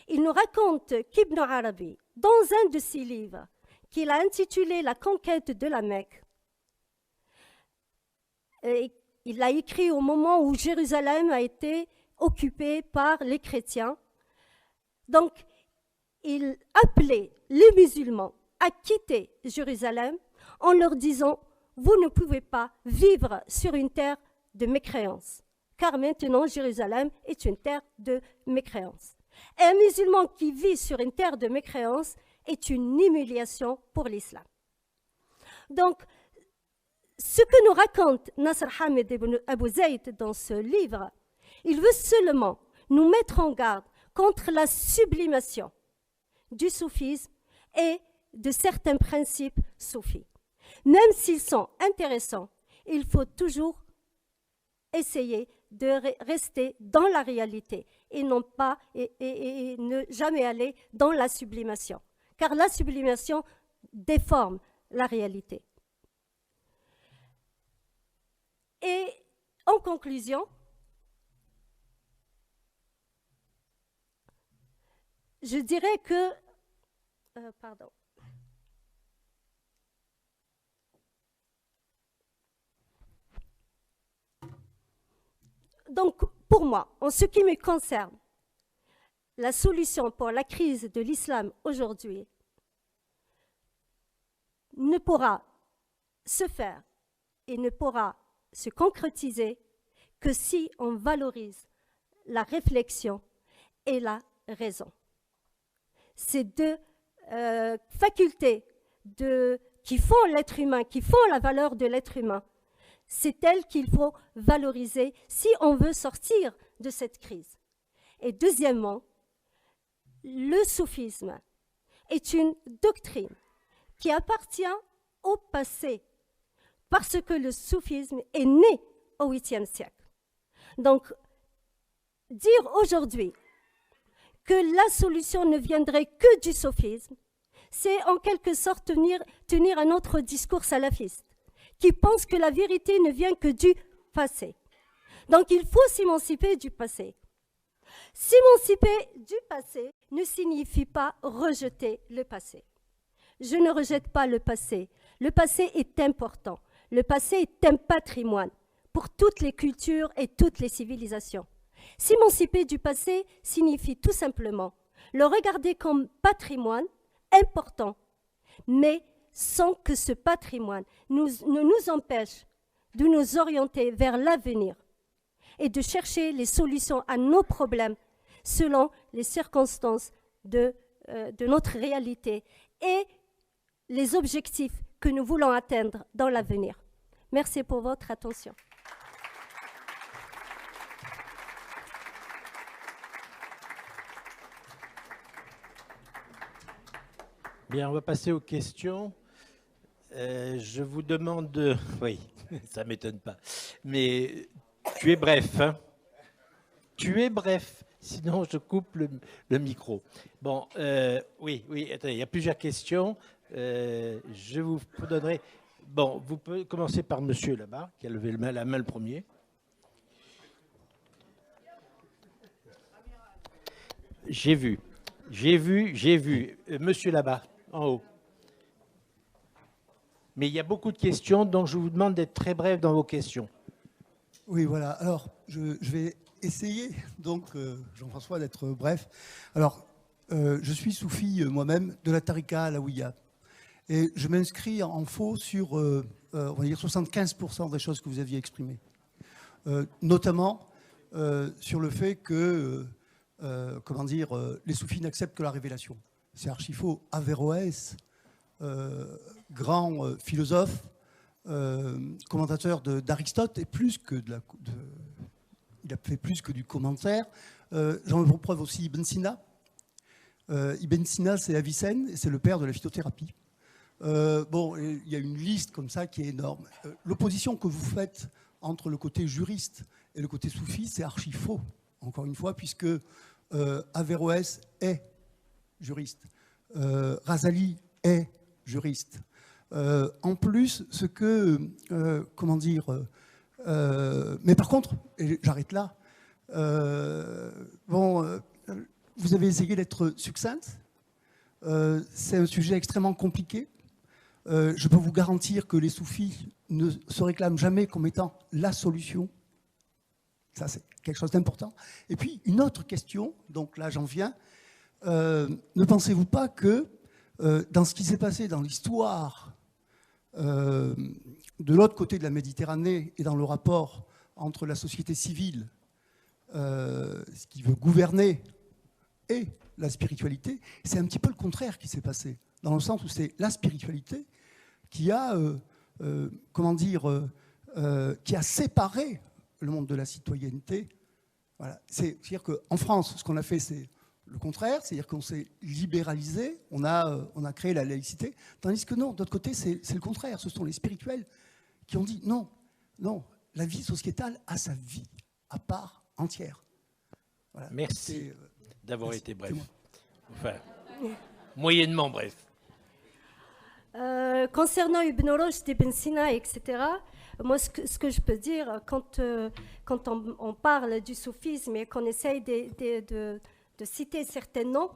Il nous raconte qu'Ibn Arabi, dans un de ses livres, qu'il a intitulé La conquête de la Mecque, et il l'a écrit au moment où Jérusalem a été occupée par les chrétiens. Donc, il appelait les musulmans à quitter Jérusalem en leur disant « Vous ne pouvez pas vivre sur une terre de mécréance, car maintenant Jérusalem est une terre de mécréance. » Et un musulman qui vit sur une terre de mécréance est une humiliation pour l'islam. Donc, ce que nous raconte Nasr Hamed Ibn Abou Zeid dans ce livre, il veut seulement nous mettre en garde contre la sublimation du soufisme et de certains principes soufis. Même s'ils sont intéressants, il faut toujours essayer de rester dans la réalité et non pas et ne jamais aller dans la sublimation, car la sublimation déforme la réalité. Et en conclusion, je dirais que donc, pour moi, en ce qui me concerne, la solution pour la crise de l'islam aujourd'hui ne pourra se faire et ne pourra se concrétiser que si on valorise la réflexion et la raison. Ces deux facultés qui font l'être humain, qui font la valeur de l'être humain, c'est elles qu'il faut valoriser si on veut sortir de cette crise. Et deuxièmement, le soufisme est une doctrine qui appartient au passé, parce que le soufisme est né au 8e siècle. Donc, dire aujourd'hui que la solution ne viendrait que du soufisme, c'est en quelque sorte tenir un autre discours salafiste, qui pense que la vérité ne vient que du passé. Donc, il faut s'émanciper du passé. S'émanciper du passé ne signifie pas rejeter le passé. Je ne rejette pas le passé. Le passé est important. Le passé est un patrimoine pour toutes les cultures et toutes les civilisations. S'émanciper du passé signifie tout simplement le regarder comme patrimoine important, mais sans que ce patrimoine ne nous empêche de nous orienter vers l'avenir et de chercher les solutions à nos problèmes selon les circonstances de notre réalité et les objectifs que nous voulons atteindre dans l'avenir. Merci pour votre attention. Bien, on va passer aux questions. Je vous demande de... Oui, ça ne m'étonne pas. Mais tu es bref, hein? Tu es bref, sinon je coupe le micro. Bon, oui, attendez, il y a plusieurs questions. Je vous donnerai... Bon, vous pouvez commencer par monsieur là-bas, qui a levé la main le premier. J'ai vu. Monsieur là-bas, en haut. Mais il y a beaucoup de questions, donc je vous demande d'être très bref dans vos questions. Oui, voilà. Alors, je vais essayer, donc, Jean-François, d'être bref. Alors, je suis soufi moi-même de la Tariqa Alaouia. Et je m'inscris en faux sur, on va dire, 75% des choses que vous aviez exprimées. Notamment sur le fait que, les soufis n'acceptent que la révélation. C'est archi faux. Averroès, grand philosophe, commentateur d'Aristote, et plus que il a fait plus que du commentaire. J'en veux pour preuve aussi Ibn Sina. Ibn Sina, c'est Avicenne, et c'est le père de la phytothérapie. Il y a une liste comme ça qui est énorme. L'opposition que vous faites entre le côté juriste et le côté soufi, c'est archi faux, encore une fois, puisque Averroès est juriste. Razali est juriste. En plus, ce que, comment dire, mais par contre, et j'arrête là, vous avez essayé d'être succincte. C'est un sujet extrêmement compliqué. Je peux vous garantir que les soufis ne se réclament jamais comme étant la solution. Ça, c'est quelque chose d'important. Et puis, une autre question, donc là, j'en viens. Ne pensez-vous pas que dans ce qui s'est passé dans l'histoire de l'autre côté de la Méditerranée et dans le rapport entre la société civile, ce qui veut gouverner, et la spiritualité, c'est un petit peu le contraire qui s'est passé, dans le sens où c'est la spiritualité qui a, comment dire, qui a séparé le monde de la citoyenneté. Voilà. C'est-à-dire qu'en France, ce qu'on a fait, c'est le contraire, c'est-à-dire qu'on s'est libéralisé, on a créé la laïcité, tandis que non, d'autre côté, c'est le contraire. Ce sont les spirituels qui ont dit non, non, la vie sociétale a sa vie à part entière. Voilà. Merci d'avoir été bref. Enfin, Oui. moyennement bref. Concernant Ibn Rushd, Ibn Sina, etc., moi, ce que je peux dire, quand on parle du soufisme et qu'on essaye de citer certains noms,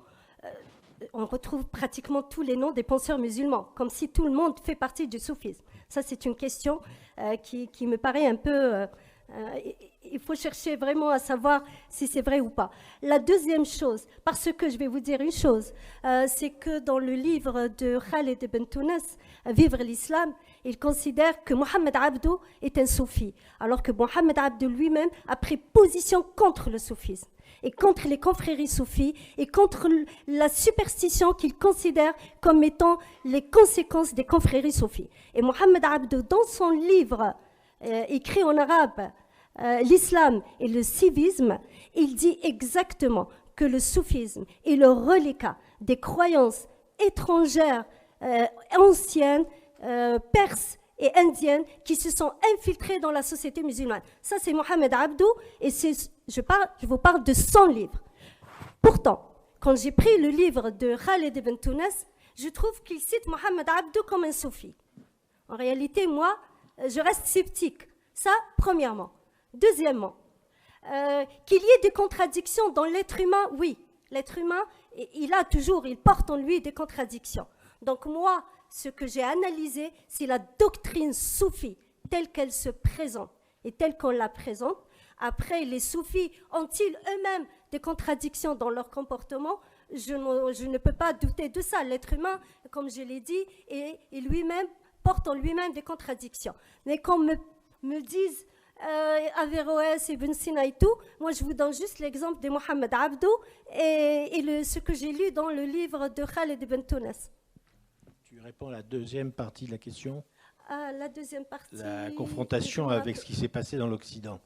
on retrouve pratiquement tous les noms des penseurs musulmans, comme si tout le monde fait partie du soufisme. Ça, c'est une question qui me paraît un peu... il faut chercher vraiment à savoir si c'est vrai ou pas. La deuxième chose, parce que je vais vous dire une chose, c'est que dans le livre de Khaled ibn Tounes, Vivre l'islam, il considère que Mohamed Abdou est un soufi, alors que Mohamed Abdou lui-même a pris position contre le soufisme et contre les confréries soufis et contre la superstition qu'il considère comme étant les conséquences des confréries soufis. Et Mohamed Abdou, dans son livre écrit en arabe, l'islam et le civisme, il dit exactement que le soufisme est le reliquat des croyances étrangères, anciennes, perses et indiennes qui se sont infiltrées dans la société musulmane. Ça, c'est Mohamed Abdou et je vous parle de son livre. Pourtant, quand j'ai pris le livre de Khaled ibn Tounes, je trouve qu'il cite Mohamed Abdou comme un soufi. En réalité, moi, je reste sceptique. Ça, premièrement. Deuxièmement, qu'il y ait des contradictions dans l'être humain, oui. L'être humain, il porte en lui des contradictions. Donc moi, ce que j'ai analysé, c'est la doctrine soufie, telle qu'elle se présente et telle qu'on la présente. Après, les soufis ont-ils eux-mêmes des contradictions dans leur comportement ? Je ne peux pas douter de ça. L'être humain, comme je l'ai dit, et lui-même porte en lui-même des contradictions. Mais qu'on me dise Averroès, Ibn Sina et tout, moi je vous donne juste l'exemple de Mohamed Abdou et ce que j'ai lu dans le livre de Khaled ibn Tounes. Tu réponds à la deuxième partie de la question. La deuxième partie. La confrontation avec ce qui s'est passé dans l'Occident.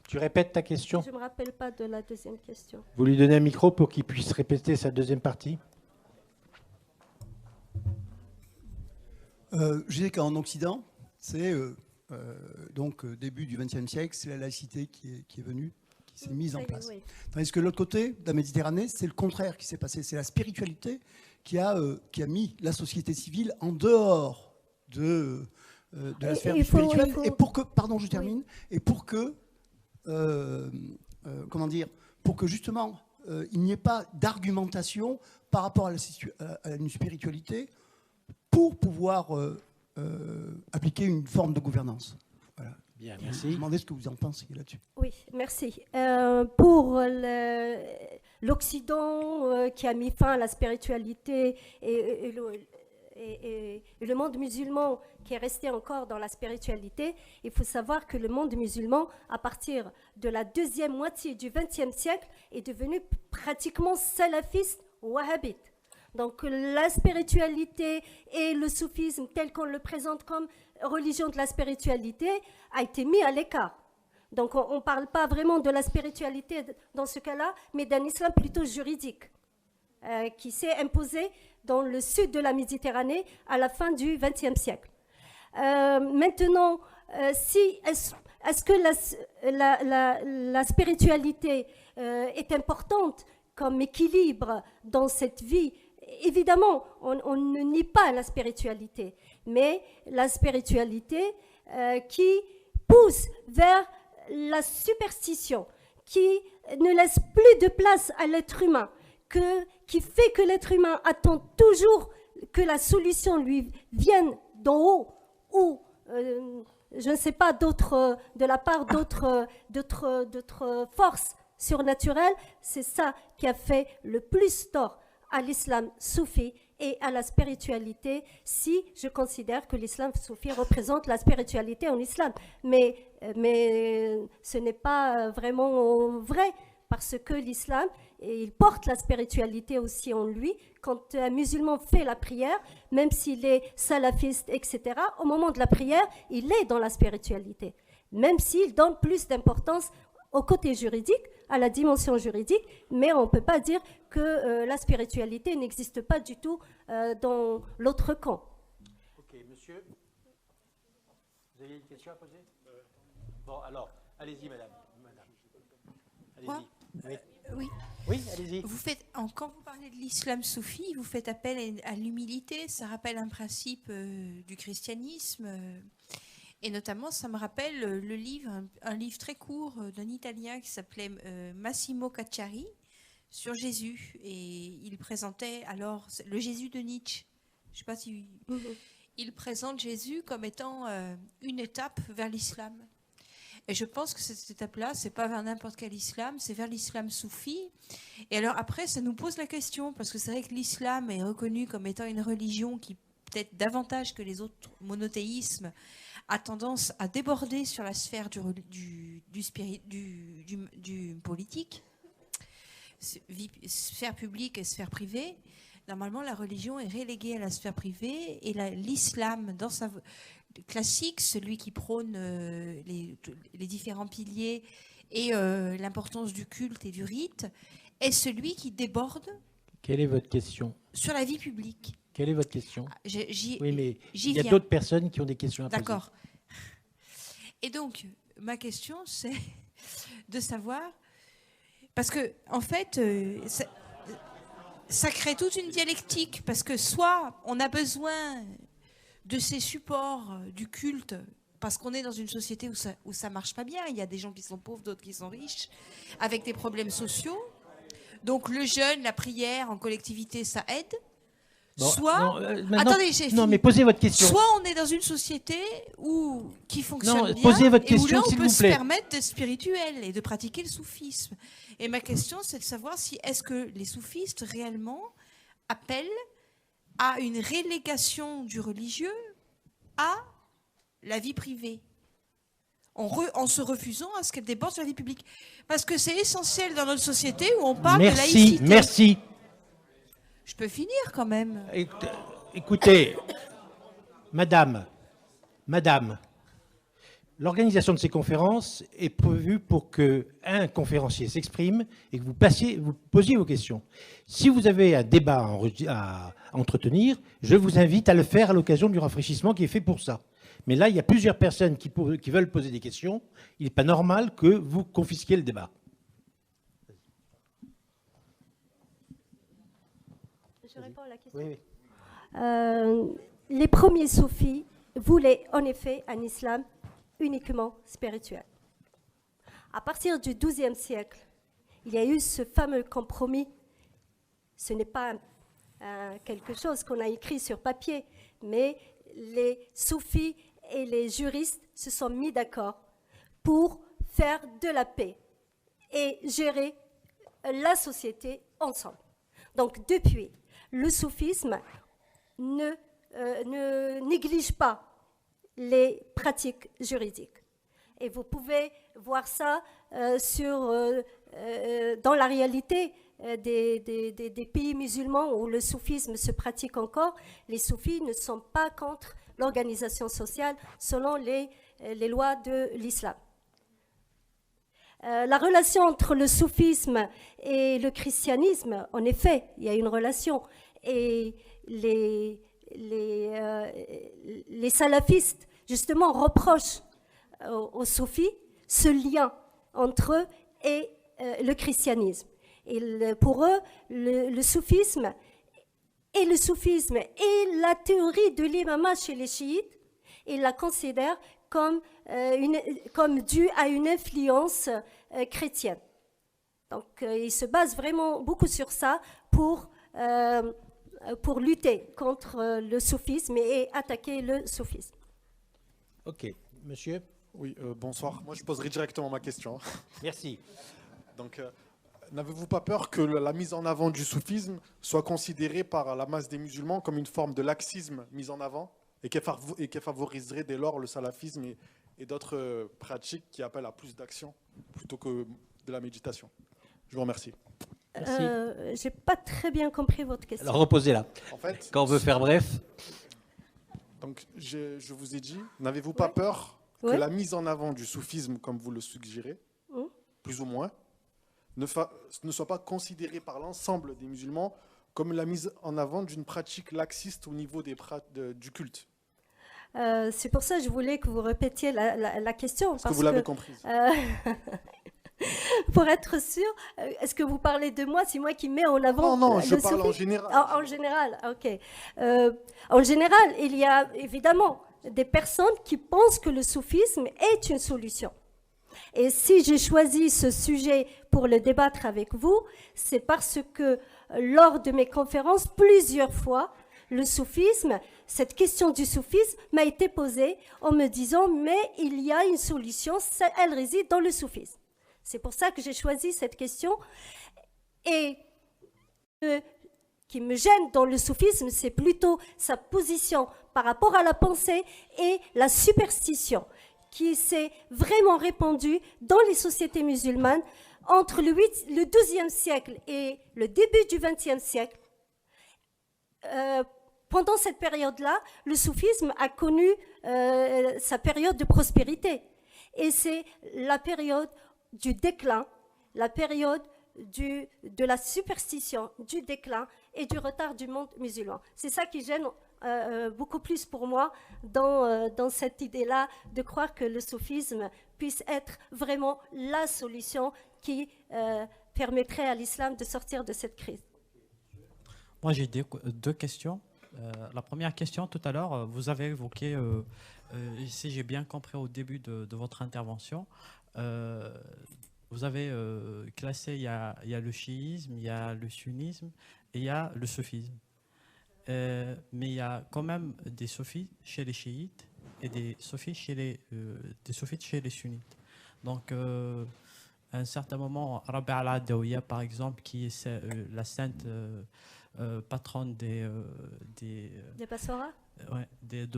Tu répètes ta question ? Je ne me rappelle pas de la deuxième question. Vous lui donnez un micro pour qu'il puisse répéter sa deuxième partie ? Je disais qu'en Occident, c'est donc début du XXe siècle, c'est la laïcité qui est venue, qui s'est mise en place. Oui. Tandis que de l'autre côté de la Méditerranée, c'est le contraire qui s'est passé. C'est la spiritualité qui a mis la société civile en dehors de la sphère spirituelle. Et pour que, pardon, je termine, et pour que, comment dire, pour que justement il n'y ait pas d'argumentation par rapport à une spiritualité pour pouvoir appliquer une forme de gouvernance. Voilà. Bien, Je merci. me demandais ce que vous en pensez là-dessus. Oui, merci. Pour l'Occident qui a mis fin à la spiritualité et le monde musulman qui est resté encore dans la spiritualité, il faut savoir que le monde musulman, à partir de la deuxième moitié du XXe siècle, est devenu pratiquement salafiste ou wahhabite. Donc la spiritualité et le soufisme tel qu'on le présente comme religion de la spiritualité a été mis à l'écart. Donc on ne parle pas vraiment de la spiritualité dans ce cas-là, mais d'un islam plutôt juridique qui s'est imposé dans le sud de la Méditerranée à la fin du XXe siècle. Maintenant, Est-ce que la spiritualité est importante comme équilibre dans cette vie? Évidemment, on ne nie pas la spiritualité, mais la spiritualité qui pousse vers la superstition, qui ne laisse plus de place à l'être humain, qui fait que l'être humain attend toujours que la solution lui vienne d'en haut ou, je ne sais pas, de la part d'autres forces surnaturelles. C'est ça qui a fait le plus tort à l'islam soufi et à la spiritualité, si je considère que l'islam soufi représente la spiritualité en islam. Mais ce n'est pas vraiment vrai, parce que l'islam, il porte la spiritualité aussi en lui. Quand un musulman fait la prière, même s'il est salafiste, etc., au moment de la prière, il est dans la spiritualité, même s'il donne plus d'importance au côté juridique, à la dimension juridique, mais on ne peut pas dire que la spiritualité n'existe pas du tout dans l'autre camp. Ok, monsieur, vous avez une question à poser? Bon, alors, allez-y, madame. Allez-y. Oui. Oui, allez-y. Quand vous parlez de l'islam soufi, vous faites appel à l'humilité. Ça rappelle un principe du christianisme. Et notamment, ça me rappelle le livre, un livre très court d'un Italien qui s'appelait Massimo Cacciari sur Jésus. Et il présentait alors le Jésus de Nietzsche. Je ne sais pas si... Il présente Jésus comme étant une étape vers l'islam. Et je pense que cette étape-là, c'est pas vers n'importe quel islam, c'est vers l'islam soufi. Et alors après, ça nous pose la question, parce que c'est vrai que l'islam est reconnu comme étant une religion qui, peut-être davantage que les autres monothéismes, a tendance à déborder sur la sphère du politique, sphère publique et sphère privée. Normalement, la religion est reléguée à la sphère privée, et l'islam, dans sa classique, celui qui prône les différents piliers et l'importance du culte et du rite, est celui qui déborde. Quelle est votre question? Sur la vie publique. Quelle est votre question? Oui, mais il y a d'autres personnes qui ont des questions à poser. D'accord. Et donc, ma question, c'est de savoir, parce que, en fait, ça crée toute une dialectique, parce que soit on a besoin de ces supports du culte, parce qu'on est dans une société où ça marche pas bien. Il y a des gens qui sont pauvres, d'autres qui sont riches, avec des problèmes sociaux. Donc le jeûne, la prière en collectivité, ça aide. Bon, soit, attendez, j'ai fini. Mais posez votre question. Soit on est dans une société qui fonctionne bien, posez votre question, et où là on peut vous se plaît. permettre d'être spirituel et de pratiquer le soufisme. Et ma question, c'est de savoir est-ce que les soufistes réellement appellent à une relégation du religieux à la vie privée, en se refusant à ce qu'elle déborde sur la vie publique. Parce que c'est essentiel dans notre société où on parle de laïcité. Merci. Je peux finir quand même. Écoutez, madame, l'organisation de ces conférences est prévue pour qu'un conférencier s'exprime et que vous posiez vos questions. Si vous avez un débat à entretenir, je vous invite à le faire à l'occasion du rafraîchissement qui est fait pour ça. Mais là, il y a plusieurs personnes qui veulent poser des questions. Il n'est pas normal que vous confisquiez le débat. Je réponds à la question. Oui. Les premiers soufis voulaient en effet un islam uniquement spirituel. À partir du XIIe siècle, il y a eu ce fameux compromis. Ce n'est pas quelque chose qu'on a écrit sur papier, mais les soufis et les juristes se sont mis d'accord pour faire de la paix et gérer la société ensemble. Donc depuis, le soufisme ne néglige pas les pratiques juridiques. Et vous pouvez voir ça dans la réalité des pays musulmans où le soufisme se pratique encore. Les soufis ne sont pas contre l'organisation sociale selon les lois de l'islam. La relation entre le soufisme et le christianisme, en effet, il y a une relation. Et les salafistes, justement, reprochent aux soufis ce lien entre eux et le christianisme. Et pour eux, le soufisme et la théorie de l'imama chez les chiites, ils la considèrent comme due à une influence chrétienne. Donc ils se basent vraiment beaucoup sur ça pour lutter contre le soufisme et attaquer le soufisme. Ok, monsieur. Oui, bonsoir. Moi, je poserai directement ma question. Merci. Donc, n'avez-vous pas peur que la mise en avant du soufisme soit considérée par la masse des musulmans comme une forme de laxisme mise en avant et qu'elle favoriserait dès lors le salafisme et d'autres pratiques qui appellent à plus d'action plutôt que de la méditation? Je vous remercie. Je n'ai pas très bien compris votre question. Alors reposez-la. En fait, Quand on veut faire bref. Donc, je vous ai dit, n'avez-vous pas peur que la mise en avant du soufisme, comme vous le suggérez, plus ou moins, ne soit pas considérée par l'ensemble des musulmans comme la mise en avant d'une pratique laxiste au niveau du culte? C'est pour ça que je voulais que vous répétiez la question. Est-ce que vous l'avez comprise? Pour être sûr, est-ce que vous parlez de moi? C'est moi qui mets en avant Non, le je parle soufisme? en général. En général, ok. En général, il y a évidemment des personnes qui pensent que le soufisme est une solution. Et si j'ai choisi ce sujet pour le débattre avec vous, c'est parce que lors de mes conférences, plusieurs fois, le soufisme, cette question du soufisme m'a été posée en me disant « mais il y a une solution, elle réside dans le soufisme ». C'est pour ça que j'ai choisi cette question. Et ce qui me gêne dans le soufisme, c'est plutôt sa position par rapport à la pensée et la superstition qui s'est vraiment répandue dans les sociétés musulmanes entre le XIIe siècle et le début du XXe siècle. Pendant cette période-là, le soufisme a connu sa période de prospérité. Et c'est la période du déclin, la période de la superstition, du déclin et du retard du monde musulman. C'est ça qui gêne beaucoup plus pour moi dans cette idée-là de croire que le soufisme puisse être vraiment la solution qui permettrait à l'islam de sortir de cette crise. Moi, j'ai deux questions. La première question, tout à l'heure, vous avez évoqué, si j'ai bien compris au début de votre intervention, vous avez classé, il y a le chiisme, il y a le sunnisme et il y a le soufisme. Mais il y a quand même des soufis chez les chiites et des soufis chez les sunnites. Donc, à un certain moment, Rabi' al-Adawiya, par exemple, qui est la sainte patronne de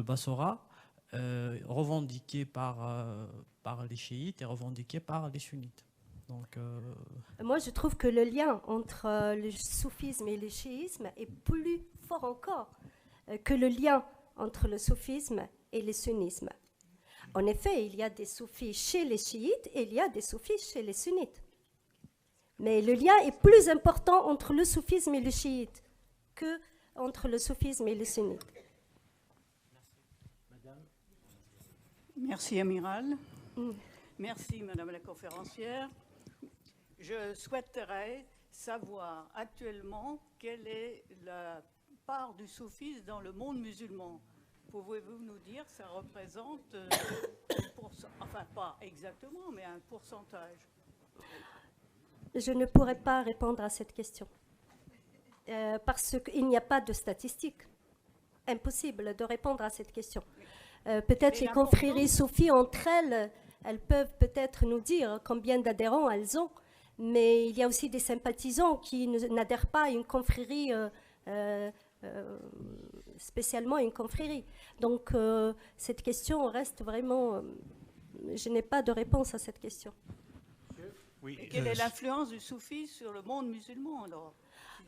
Bassora, revendiquée par les chiites et revendiquée par les sunnites. Donc, moi, je trouve que le lien entre le soufisme et le chiisme est plus fort encore que le lien entre le soufisme et le sunnisme. En effet, il y a des soufis chez les chiites et il y a des soufis chez les sunnites. Mais le lien est plus important entre le soufisme et le chiite que entre le soufisme et le sunnite. Merci, Amiral. Merci, Madame la conférencière. Je souhaiterais savoir actuellement quelle est la part du soufisme dans le monde musulman. Pouvez-vous nous dire ça représente, enfin pas exactement, mais un pourcentage? Je ne pourrais pas répondre à cette question parce qu'il n'y a pas de statistiques. Impossible de répondre à cette question. Peut-être les confréries soufis entre elles peuvent peut-être nous dire combien d'adhérents elles ont, mais il y a aussi des sympathisants qui n'adhèrent pas à une confrérie, spécialement une confrérie. Donc cette question reste vraiment... je n'ai pas de réponse à cette question. Oui, et quelle est l'influence du soufisme sur le monde musulman alors?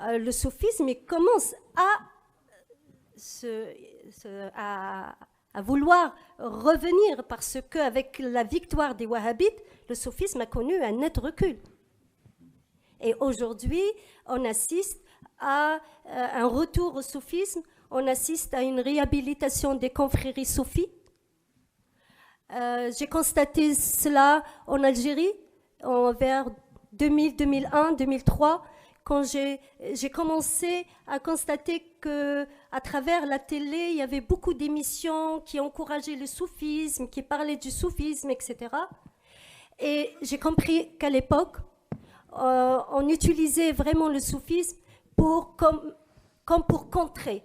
Le soufisme commence à vouloir revenir parce qu'avec la victoire des wahhabites, le soufisme a connu un net recul. Et aujourd'hui, on assiste à un retour au soufisme, on assiste à une réhabilitation des confréries soufis. J'ai constaté cela en Algérie vers 2000, 2001, 2003, quand j'ai commencé à constater qu'à travers la télé, il y avait beaucoup d'émissions qui encourageaient le soufisme, qui parlaient du soufisme, etc. Et j'ai compris qu'à l'époque, on utilisait vraiment le soufisme comme pour contrer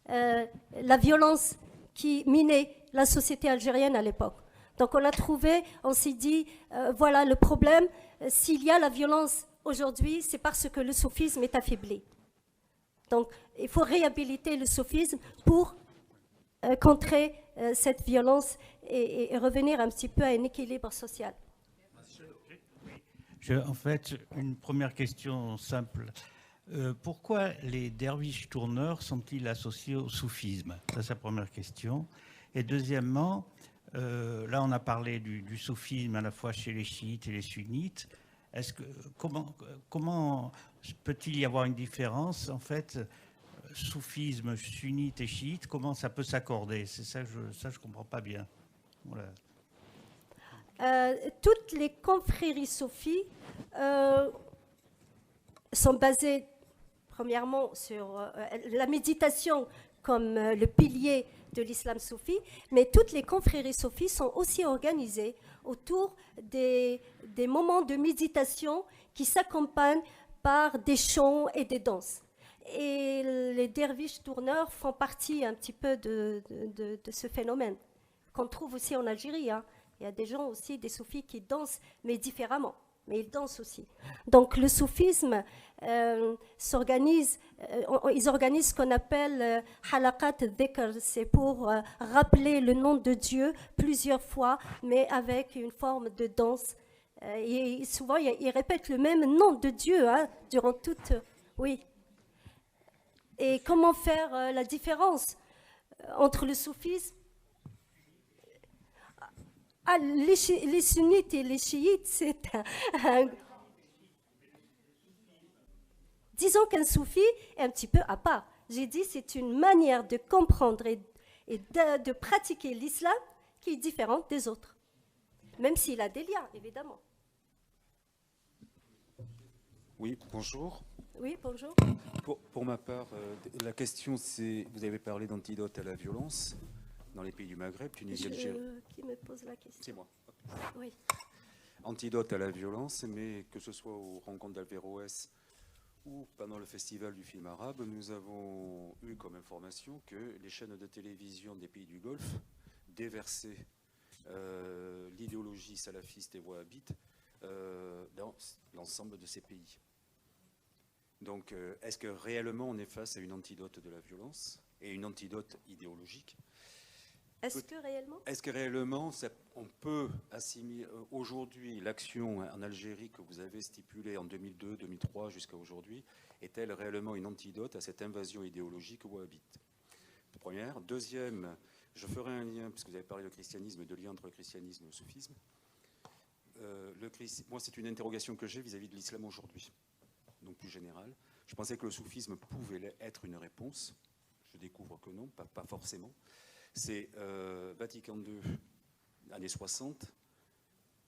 la violence qui minait la société algérienne à l'époque. Donc on s'est dit, voilà le problème, s'il y a la violence aujourd'hui, c'est parce que le soufisme est affaibli. Donc il faut réhabiliter le soufisme pour contrer cette violence et revenir un petit peu à un équilibre social. En fait, une première question simple. Pourquoi les derviches tourneurs sont-ils associés au soufisme? Ça, c'est la première question. Et deuxièmement, là, on a parlé du soufisme à la fois chez les chiites et les sunnites. Comment peut-il y avoir une différence, en fait, soufisme, sunnite et chiite? Comment ça peut s'accorder? C'est ça, je comprends pas bien. Voilà. Toutes les confréries soufis sont basées, premièrement, sur la méditation comme le pilier de l'islam soufi, mais toutes les confréries soufis sont aussi organisées autour des moments de méditation qui s'accompagnent par des chants et des danses. Et les derviches tourneurs font partie un petit peu de ce phénomène qu'on trouve aussi en Algérie, hein. Il y a des gens aussi, des soufis qui dansent, mais différemment. Mais ils dansent aussi. Donc le soufisme s'organise, ils organisent ce qu'on appelle halaqat dhikr, c'est pour rappeler le nom de Dieu plusieurs fois, mais avec une forme de danse. Et souvent, ils répètent le même nom de Dieu hein, durant toute... Oui. Et comment faire la différence entre le soufisme? Les sunnites et les chiites, c'est disons qu'un soufi est un petit peu à part. J'ai dit c'est une manière de comprendre et de pratiquer l'islam qui est différente des autres. Même s'il a des liens, évidemment. Oui, bonjour. Oui, bonjour. Pour ma part, la question c'est, vous avez parlé d'antidote à la violence dans les pays du Maghreb, Tunisie, Algérie. Qui me pose la question? C'est moi. Oui. Antidote à la violence, mais que ce soit aux rencontres d'Alvéroès ou pendant le festival du film arabe, nous avons eu comme information que les chaînes de télévision des pays du Golfe déversaient l'idéologie salafiste et wahhabite dans l'ensemble de ces pays. Donc, est-ce que réellement on est face à une antidote de la violence et une antidote idéologique? Est-ce que réellement on peut assimiler aujourd'hui l'action en Algérie que vous avez stipulée en 2002, 2003 jusqu'à aujourd'hui, est-elle réellement une antidote à cette invasion idéologique wahhabite? Première. Deuxième, je ferai un lien, puisque vous avez parlé de christianisme et de lien entre le christianisme et le soufisme. Moi, c'est une interrogation que j'ai vis-à-vis de l'islam aujourd'hui, donc plus générale. Je pensais que le soufisme pouvait être une réponse. Je découvre que non, pas forcément. C'est Vatican II, années 60,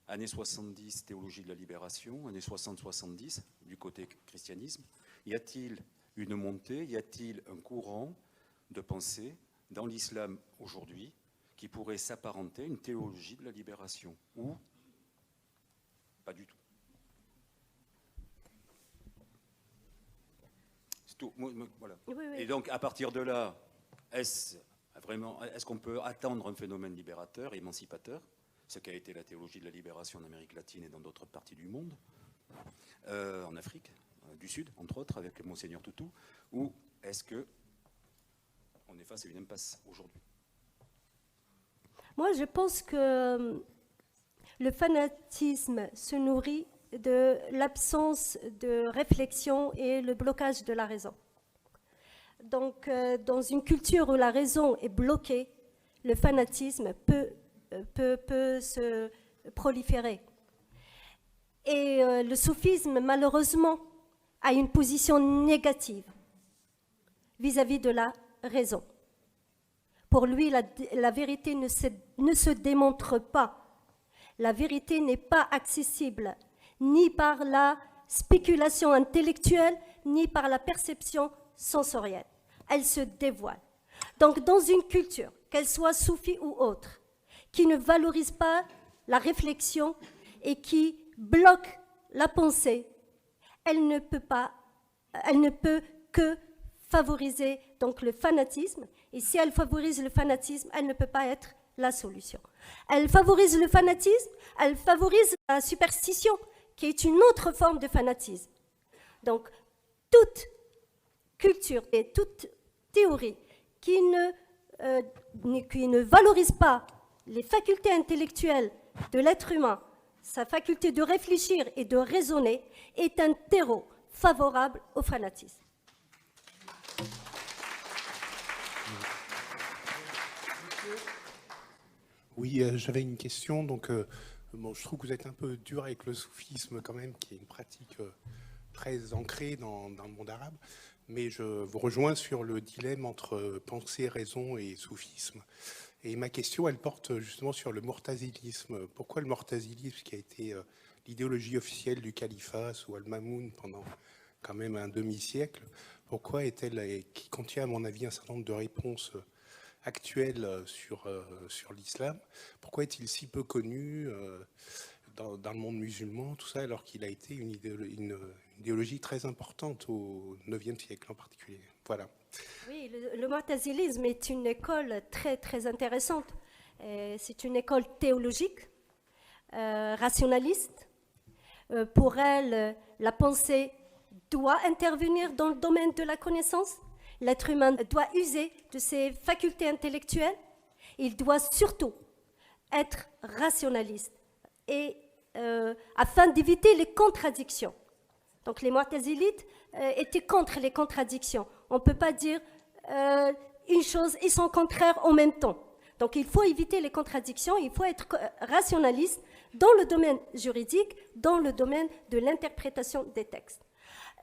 années 70, théologie de la libération, années 60-70, du côté christianisme. Y a-t-il une montée, y a-t-il un courant de pensée dans l'islam aujourd'hui qui pourrait s'apparenter à une théologie de la libération, ou pas du tout? C'est tout. Voilà. Oui, oui. Et donc, à partir de là, est-ce qu'on peut attendre un phénomène libérateur, émancipateur, ce qu'a été la théologie de la libération en Amérique latine et dans d'autres parties du monde, en Afrique du Sud, entre autres, avec Monseigneur Toutou, ou est-ce qu'on est face à une impasse aujourd'hui? Moi, je pense que le fanatisme se nourrit de l'absence de réflexion et le blocage de la raison. Donc, dans une culture où la raison est bloquée, le fanatisme peut se proliférer. Et le soufisme, malheureusement, a une position négative vis-à-vis de la raison. Pour lui, la vérité ne se démontre pas. La vérité n'est pas accessible, ni par la spéculation intellectuelle, ni par la perception sensorielle. Elle se dévoile. Donc, dans une culture, qu'elle soit soufie ou autre, qui ne valorise pas la réflexion et qui bloque la pensée, elle ne peut que favoriser donc le fanatisme. Et si elle favorise le fanatisme, elle ne peut pas être la solution. Elle favorise le fanatisme, elle favorise la superstition, qui est une autre forme de fanatisme. Donc, toute culture et toute théorie qui ne valorise pas les facultés intellectuelles de l'être humain, sa faculté de réfléchir et de raisonner, est un terreau favorable au fanatisme. Oui, j'avais une question. Donc, je trouve que vous êtes un peu dur avec le soufisme quand même, qui est une pratique très ancrée dans le monde arabe. Mais je vous rejoins sur le dilemme entre pensée, raison et soufisme. Et ma question, elle porte justement sur le mortazilisme. Pourquoi le mortazilisme, qui a été l'idéologie officielle du califat sous Al-Mamoun pendant quand même un demi-siècle, pourquoi est-elle, qui contient à mon avis un certain nombre de réponses actuelles sur l'islam, pourquoi est-il si peu connu dans le monde musulman, tout ça, alors qu'il a été une idéologie très importante au IXe siècle en particulier. Voilà. Oui, le mu'tazilisme est une école très, très intéressante. C'est une école théologique, rationaliste. Pour elle, la pensée doit intervenir dans le domaine de la connaissance. L'être humain doit user de ses facultés intellectuelles. Il doit surtout être rationaliste et afin d'éviter les contradictions. Donc les mu'tazilites étaient contre les contradictions. On ne peut pas dire une chose et son contraire en même temps. Donc il faut éviter les contradictions, il faut être rationaliste dans le domaine juridique, dans le domaine de l'interprétation des textes.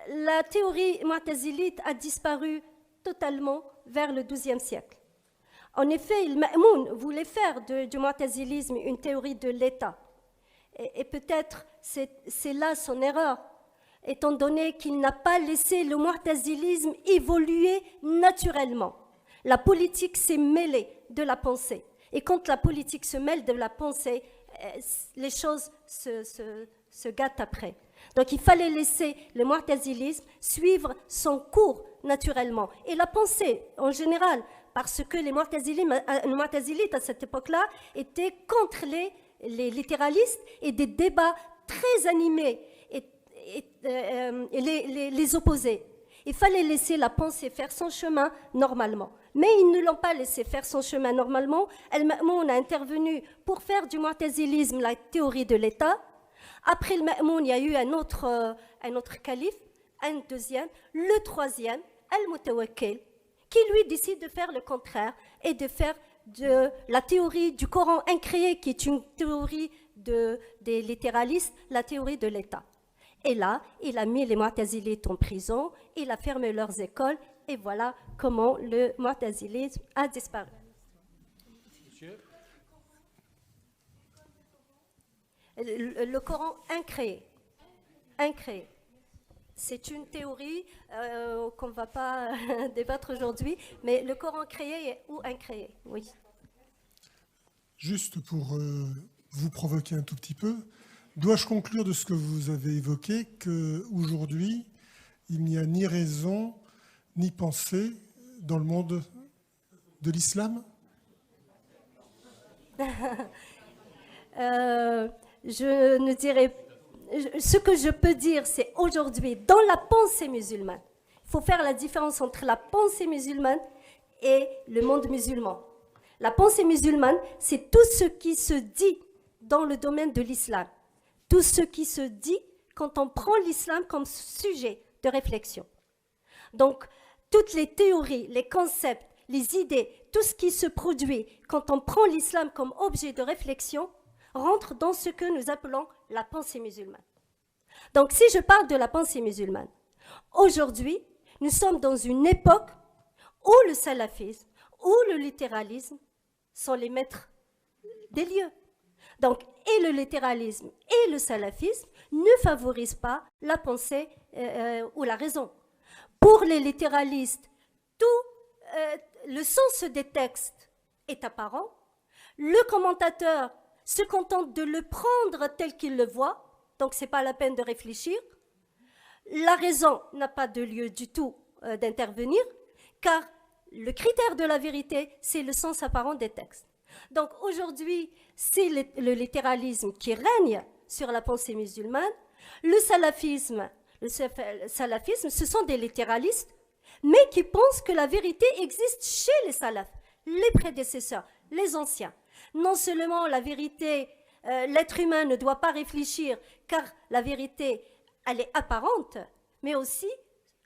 La théorie mu'tazilite a disparu totalement vers le XIIe siècle. En effet, Al-Ma'moun voulait faire du mu'tazilisme une théorie de l'État. Et peut-être c'est là son erreur, étant donné qu'il n'a pas laissé le mu'tazilisme évoluer naturellement. La politique s'est mêlée de la pensée. Et quand la politique se mêle de la pensée, les choses se gâtent après. Donc il fallait laisser le mu'tazilisme suivre son cours naturellement. Et la pensée, en général, parce que les mu'tazilites à cette époque-là étaient contre les littéralistes et des débats très animés et les opposaient. Il fallait laisser la pensée faire son chemin normalement. Mais ils ne l'ont pas laissé faire son chemin normalement. Al-Ma'moun a intervenu pour faire du mu'tazilisme la théorie de l'État. Après le Ma'moun, il y a eu un autre calife, un deuxième, le troisième, Al-Mutawakkil, qui lui décide de faire le contraire et de faire de la théorie du Coran incréé, qui est une théorie des littéralistes, la théorie de l'État. Et là, il a mis les mu'tazilites en prison, il a fermé leurs écoles, et voilà comment le mu'tazilisme a disparu. Monsieur ? Le Coran incréé. C'est une théorie qu'on ne va pas débattre aujourd'hui, mais le Coran créé ou incréé, oui. Juste pour vous provoquer un tout petit peu, dois-je conclure de ce que vous avez évoqué qu'aujourd'hui, il n'y a ni raison ni pensée dans le monde de l'islam ? Je ne dirais... Ce que je peux dire, c'est aujourd'hui, dans la pensée musulmane, il faut faire la différence entre la pensée musulmane et le monde musulman. La pensée musulmane, c'est tout ce qui se dit dans le domaine de l'islam. Tout ce qui se dit quand on prend l'islam comme sujet de réflexion. Donc, toutes les théories, les concepts, les idées, tout ce qui se produit quand on prend l'islam comme objet de réflexion, rentre dans ce que nous appelons la pensée musulmane. Donc, si je parle de la pensée musulmane, aujourd'hui, nous sommes dans une époque où le salafisme, ou le littéralisme sont les maîtres des lieux. Donc, et le littéralisme et le salafisme ne favorisent pas la pensée ou la raison. Pour les littéralistes, le sens des textes est apparent. Le commentateur se contente de le prendre tel qu'il le voit, donc ce n'est pas la peine de réfléchir. La raison n'a pas de lieu du tout d'intervenir, car le critère de la vérité, c'est le sens apparent des textes. Donc aujourd'hui, c'est le littéralisme qui règne sur la pensée musulmane. Le salafisme, ce sont des littéralistes, mais qui pensent que la vérité existe chez les salafs, les prédécesseurs, les anciens. Non seulement la vérité, l'être humain ne doit pas réfléchir, car la vérité, elle est apparente, mais aussi,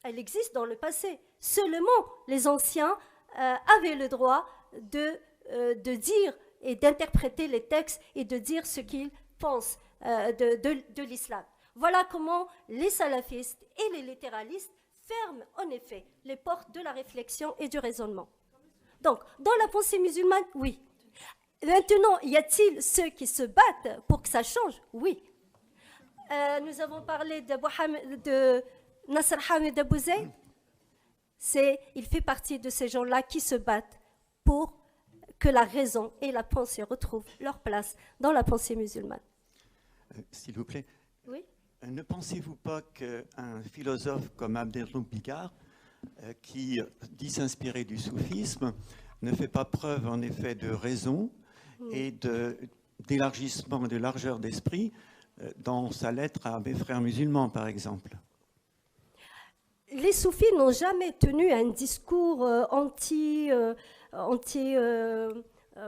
elle existe dans le passé. Seulement, les anciens avaient le droit de dire et d'interpréter les textes et de dire ce qu'ils pensent de l'islam. Voilà comment les salafistes et les littéralistes ferment en effet les portes de la réflexion et du raisonnement. Donc, dans la pensée musulmane, oui. Maintenant, y a-t-il ceux qui se battent pour que ça change? Oui. Nous avons parlé de Nasr Hamid Abou Zaid. Il fait partie de ces gens-là qui se battent pour que la raison et la pensée retrouvent leur place dans la pensée musulmane. S'il vous plaît. Oui. Ne pensez-vous pas qu'un philosophe comme Abdelnour Picard, qui dit s'inspirer du soufisme, ne fait pas preuve en effet de raison et d'élargissement, de largeur d'esprit dans sa lettre à mes frères musulmans, par exemple? Les soufis n'ont jamais tenu un discours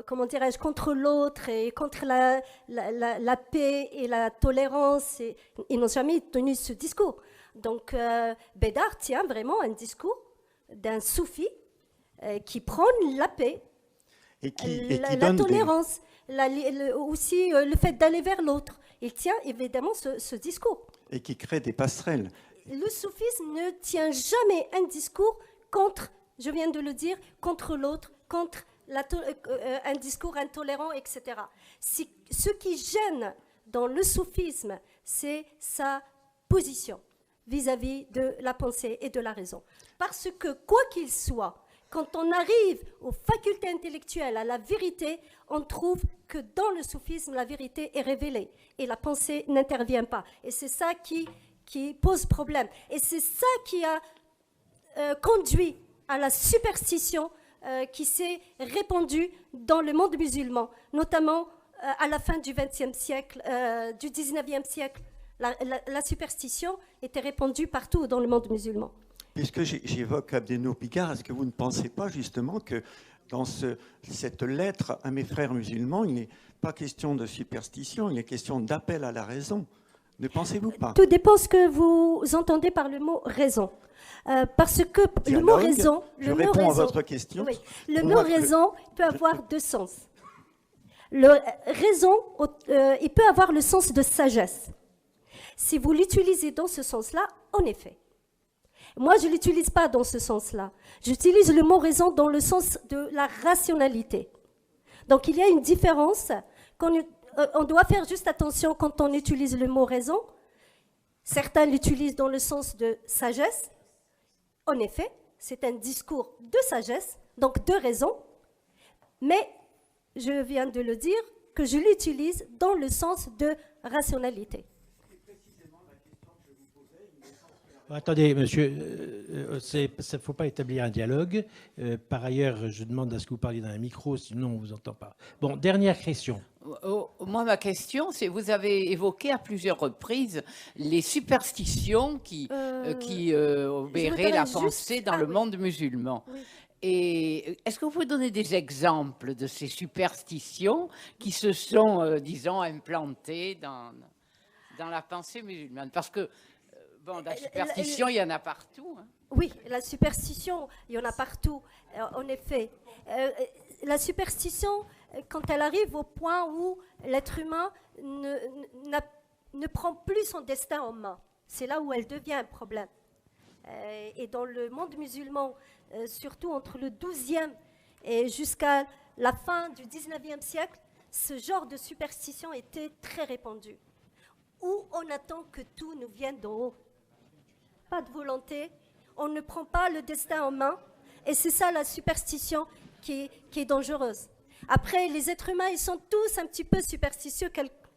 comment dirais-je, contre l'autre et contre la paix et la tolérance. Ils n'ont jamais tenu ce discours. Donc, Bédard tient vraiment un discours d'un soufi qui prône la paix, et qui la tolérance, aussi le fait d'aller vers l'autre. Il tient évidemment ce discours. Et qui crée des passerelles. Le soufisme ne tient jamais un discours contre, je viens de le dire, contre l'autre, contre un discours intolérant, etc. Ce qui gêne dans le soufisme, c'est sa position vis-à-vis de la pensée et de la raison. Parce que, quoi qu'il soit, quand on arrive aux facultés intellectuelles, à la vérité, on trouve que dans le soufisme, la vérité est révélée et la pensée n'intervient pas. Et c'est ça qui pose problème. Et c'est ça qui a conduit à la superstition qui s'est répandue dans le monde musulman, notamment à la fin du XXe siècle, du XIXe siècle. La superstition était répandue partout dans le monde musulman. Puisque j'évoque Abdelnour Picard, est-ce que vous ne pensez pas justement que dans cette lettre à mes frères musulmans, il n'est pas question de superstition, il est question d'appel à la raison? Ne pensez-vous pas? Tout dépend ce que vous entendez par le mot raison. Parce que le mot raison... Je réponds à votre question. Oui, le mot raison peut avoir deux sens. Raison, il peut avoir le sens de sagesse. Si vous l'utilisez dans ce sens-là, en effet. Moi, je ne l'utilise pas dans ce sens-là. J'utilise le mot raison dans le sens de la rationalité. Donc, il y a une différence. On doit faire juste attention quand on utilise le mot raison. Certains l'utilisent dans le sens de sagesse. En effet, c'est un discours de sagesse, donc de raison. Mais, je viens de le dire, que je l'utilise dans le sens de rationalité. Attendez, monsieur, il ne faut pas établir un dialogue. Par ailleurs, je demande à ce que vous parliez dans un micro, sinon on ne vous entend pas. Bon, dernière question. Moi, ma question, c'est, vous avez évoqué à plusieurs reprises les superstitions qui obéraient la pensée dans le monde musulman. Oui. Et est-ce que vous pouvez donner des exemples de ces superstitions qui se sont, disons, implantées dans la pensée musulmane? Parce que bon, la superstition, il y en a partout. Hein. Oui, la superstition, il y en a partout, en effet. La superstition, quand elle arrive au point où l'être humain ne prend plus son destin en main, c'est là où elle devient un problème. Et dans le monde musulman, surtout entre le XIIe Et jusqu'à la fin du 19e siècle, ce genre de superstition était très répandu. Où on attend que tout nous vienne d'en haut. Pas de volonté, on ne prend pas le destin en main, et c'est ça la superstition qui est dangereuse. Après, les êtres humains, ils sont tous un petit peu superstitieux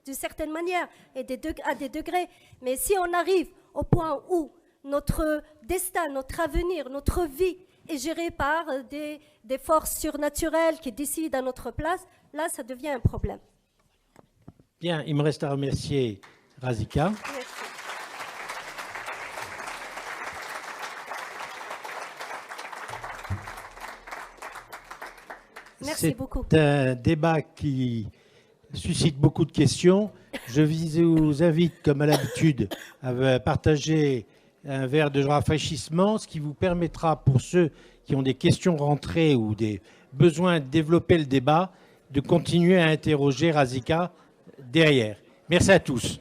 d'une certaine manière, et à des degrés. Mais si on arrive au point où notre destin, notre avenir, notre vie est géré par des forces surnaturelles qui décident à notre place, là, ça devient un problème. Bien, il me reste à remercier Razika. Merci beaucoup. C'est un débat qui suscite beaucoup de questions. Je vous invite, comme à l'habitude, à partager un verre de rafraîchissement, ce qui vous permettra, pour ceux qui ont des questions rentrées ou des besoins de développer le débat, de continuer à interroger Razika derrière. Merci à tous.